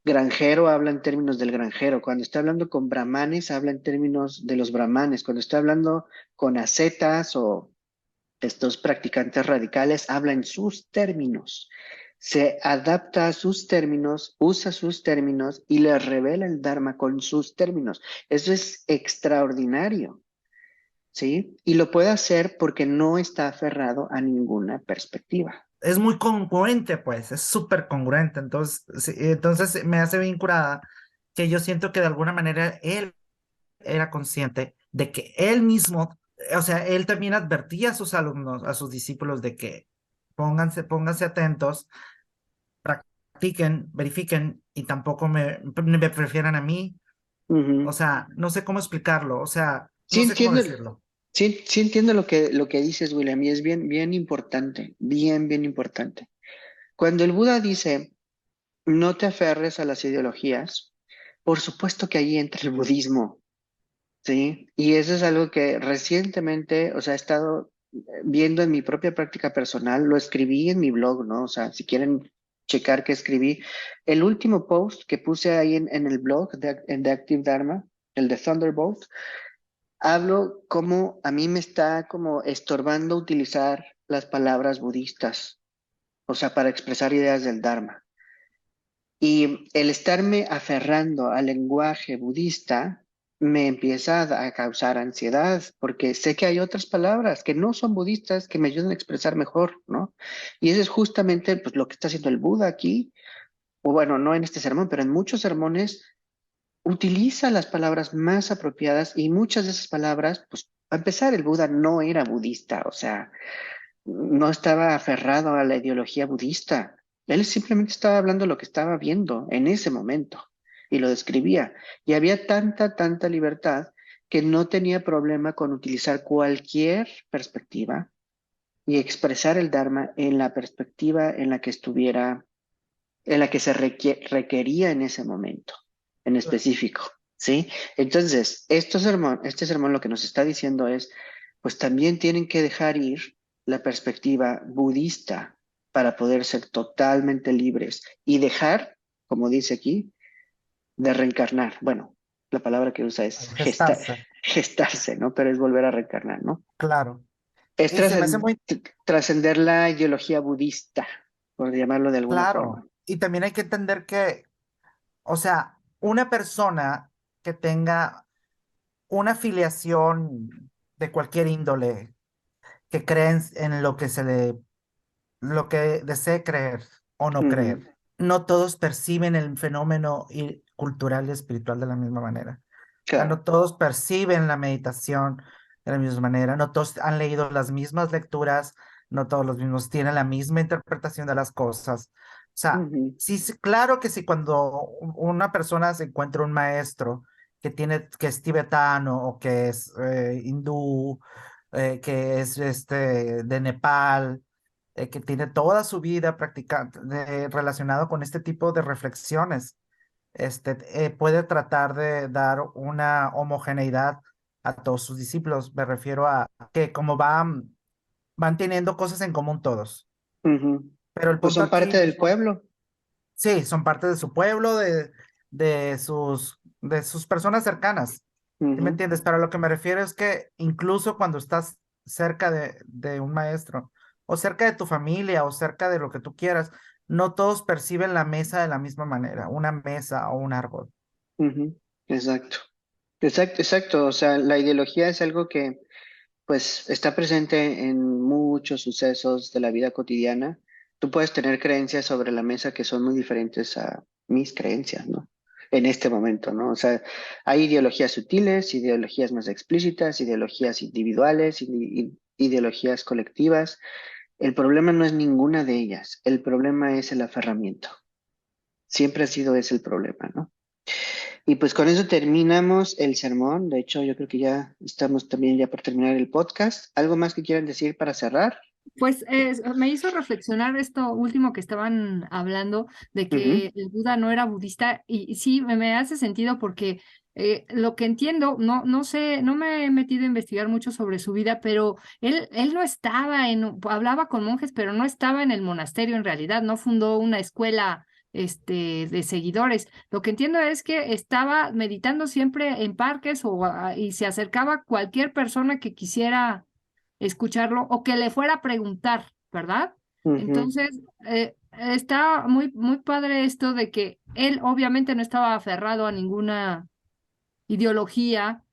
granjero, habla en términos del granjero. Cuando está hablando con brahmanes, habla en términos de los brahmanes. Cuando está hablando con ascetas o estos practicantes radicales, habla en sus términos. Se adapta a sus términos, usa sus términos y les revela el Dharma con sus términos. Eso es extraordinario. ¿Sí? Y lo puede hacer porque no está aferrado a ninguna perspectiva. Es muy congruente, pues, es súper congruente. Entonces, sí, entonces me hace bien curada que yo siento que de alguna manera él era consciente de que él mismo, o sea, él también advertía a sus alumnos, a sus discípulos de que pónganse atentos, practiquen, verifiquen y tampoco me prefieran a mí. O Ujú. sea, no sé cómo explicarlo, o sea, Sí no sé cómo entiendo, decirlo. sí entiendo lo que dices, William, y es bien, bien importante, bien, bien importante. Cuando el Buda dice, no te aferres a las ideologías, por supuesto que ahí entra el budismo, ¿sí? Y eso es algo que recientemente, o sea, he estado viendo en mi propia práctica personal, lo escribí en mi blog, ¿no? O sea, si quieren checar qué escribí, el último post que puse ahí en el blog en The Active Dharma, el de Thunderbolt, hablo como a mí me está como estorbando utilizar las palabras budistas, o sea, para expresar ideas del Dharma. Y el estarme aferrando al lenguaje budista me empieza a causar ansiedad, porque sé que hay otras palabras que no son budistas que me ayudan a expresar mejor, ¿no? Y eso es justamente pues, lo que está haciendo el Buda aquí, o bueno, no en este sermón, pero en muchos sermones utiliza las palabras más apropiadas y muchas de esas palabras, pues, a empezar, el Buda no era budista, o sea, no estaba aferrado a la ideología budista. Él simplemente estaba hablando lo que estaba viendo en ese momento y lo describía. Y había tanta, tanta libertad que no tenía problema con utilizar cualquier perspectiva y expresar el Dharma en la perspectiva en la que estuviera, en la que se requería en ese momento, en específico. ¿Sí? Entonces, este sermón lo que nos está diciendo es, pues también tienen que dejar ir la perspectiva budista para poder ser totalmente libres y dejar, como dice aquí, de reencarnar. Bueno, la palabra que usa es Gestarse, gestarse, ¿no? Pero es volver a reencarnar, ¿no? claro. Es Y se me hace muy trascender la ideología budista, por llamarlo de alguna claro. forma. Y también hay que entender que, o sea, una persona que tenga una afiliación de cualquier índole, que cree en lo que desee creer o no Ujú, creer, no todos perciben el fenómeno cultural y espiritual de la misma manera. O sea, no claro. todos perciben la meditación de la misma manera, no todos han leído las mismas lecturas, no todos los mismos tienen la misma interpretación de las cosas. O sea, Ujú, sí, sí, claro que sí, cuando una persona se encuentra un maestro que es tibetano o que es hindú, que es de Nepal, que tiene toda su vida practicando, relacionado con este tipo de reflexiones, puede tratar de dar una homogeneidad a todos sus discípulos. Me refiero a que como van teniendo cosas en común todos. ujú. Pero el Pues punto son parte aquí, del pueblo. sí, son parte de su pueblo, de sus personas cercanas. ¿Sí me Ujú, entiendes? Pero a lo que me refiero es que incluso cuando estás cerca de un maestro, o cerca de tu familia, o cerca de lo que tú quieras, no todos perciben la mesa de la misma manera, una mesa o un árbol. ujú. Exacto. Exacto, exacto. O sea, la ideología es algo que pues está presente en muchos sucesos de la vida cotidiana. Tú puedes tener creencias sobre la mesa que son muy diferentes a mis creencias, ¿no? en este momento, ¿no? O sea, hay ideologías sutiles, ideologías más explícitas, ideologías individuales, ideologías colectivas. El problema no es ninguna de ellas, el problema es el aferramiento. Siempre ha sido ese el problema, ¿no? Y pues con eso terminamos el sermón. De hecho, yo creo que ya estamos también ya por terminar el podcast. ¿Algo más que quieran decir para cerrar? Pues me hizo reflexionar esto último que estaban hablando de Ujú, que el Buda no era budista y sí, me hace sentido porque lo que entiendo, no sé, no me he metido a investigar mucho sobre su vida, pero él no estaba hablaba con monjes, pero no estaba en el monasterio en realidad, no fundó una escuela de seguidores. Lo que entiendo es que estaba meditando siempre en parques y se acercaba a cualquier persona que quisiera escucharlo o que le fuera a preguntar, ¿verdad? ujú, Entonces, está muy padre esto de que él obviamente no estaba aferrado a ninguna ideología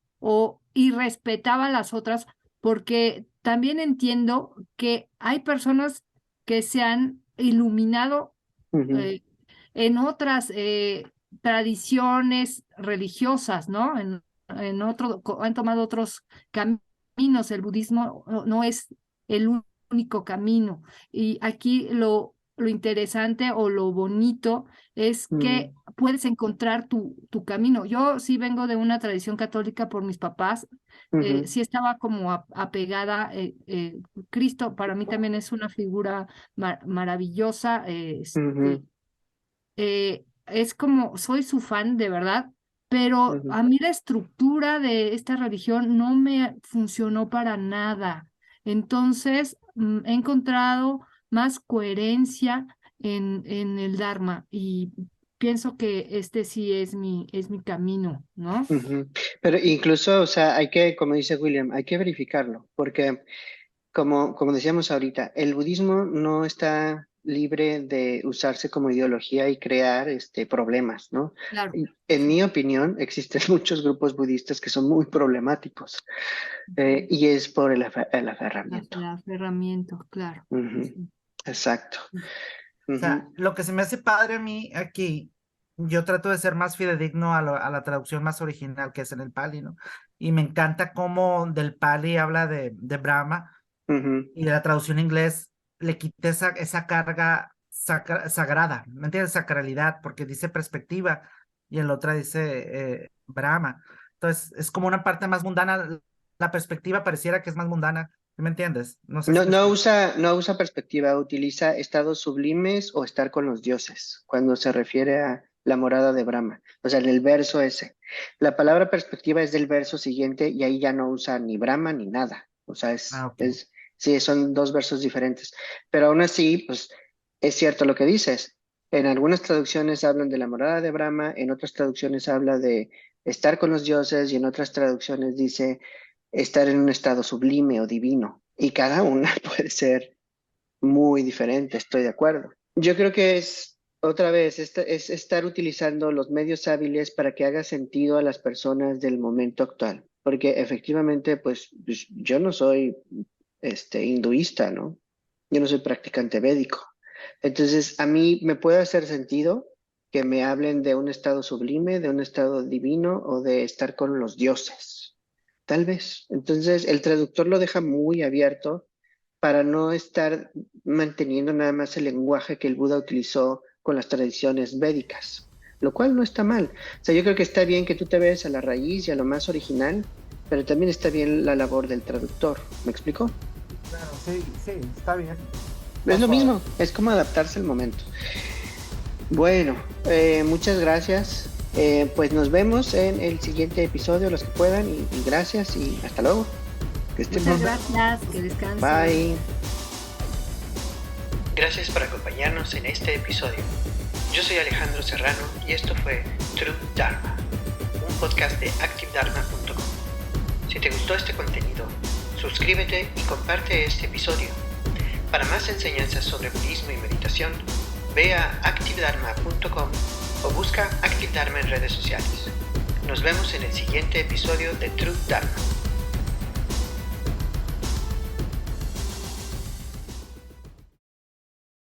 y respetaba las otras, porque también entiendo que hay personas que se han iluminado ujú, eh, en otras tradiciones religiosas, ¿no? Han tomado otros caminos. El budismo no es el único camino. Y aquí lo interesante o lo bonito es ujú, que puedes encontrar tu camino. Yo sí vengo de una tradición católica por mis papás, ujú, sí estaba como apegada. Cristo para mí también es una figura maravillosa. ujú, Es como, soy su fan de verdad, pero ujú. a mí la estructura de esta religión no me funcionó para nada. Entonces, he encontrado más coherencia en el Dharma y pienso que este sí es mi camino, ¿no? Ujú. Pero incluso, o sea, hay que, como dice William, hay que verificarlo, porque como decíamos ahorita, el budismo no está libre de usarse como ideología y crear problemas, ¿no? Claro, Y en sí, mi opinión, existen muchos grupos budistas que son muy problemáticos, ujú. y es por el aferramiento. El aferramiento, claro. Ujú. Sí. Exacto. O sea, Ujú, lo que se me hace padre a mí aquí, yo trato de ser más fidedigno a la traducción más original que es en el Pali, ¿no? Y me encanta cómo del Pali habla de Brahma ujú, y de la traducción en inglés le quita esa carga sagrada, ¿me entiendes? Sacralidad, porque dice perspectiva y en la otra dice Brahma. Entonces, es como una parte más mundana, la perspectiva pareciera que es más mundana, ¿sí me entiendes? No sé No, si me explico. no usa perspectiva, utiliza estados sublimes o estar con los dioses cuando se refiere a la morada de Brahma. O sea, en el verso ese. La palabra perspectiva es del verso siguiente y ahí ya no usa ni Brahma ni nada. O sea, Ah, ok. sí, son dos versos diferentes. Pero aún así, pues es cierto lo que dices. En algunas traducciones hablan de la morada de Brahma, en otras traducciones habla de estar con los dioses y en otras traducciones dice estar en un estado sublime o divino. Y cada una puede ser muy diferente, estoy de acuerdo. Yo creo que es, otra vez, es estar utilizando los medios hábiles para que haga sentido a las personas del momento actual. Porque efectivamente, pues yo no soy hinduista, ¿no? Yo no soy practicante védico. Entonces, a mí me puede hacer sentido que me hablen de un estado sublime, de un estado divino o de estar con los dioses. Tal vez. Entonces, el traductor lo deja muy abierto para no estar manteniendo nada más el lenguaje que el Buda utilizó con las tradiciones védicas, lo cual no está mal. O sea, yo creo que está bien que tú te veas a la raíz y a lo más original, pero también está bien la labor del traductor. ¿Me explico? Claro, sí, sí, está bien. Es Por lo favor. mismo, es como adaptarse al momento. Bueno, muchas gracias. Pues nos vemos en el siguiente episodio, los que puedan, y gracias y hasta luego. Que estén Muchas bien. gracias, que descansen. Bye. Gracias por acompañarnos en este episodio. Yo soy Alejandro Serrano y esto fue True Dharma, un podcast de ActiveDharma.com. Si te gustó este contenido, suscríbete y comparte este episodio. Para más enseñanzas sobre budismo y meditación, ve a ActiveDharma.com o busca Active Dharma en redes sociales. Nos vemos en el siguiente episodio de True Dharma.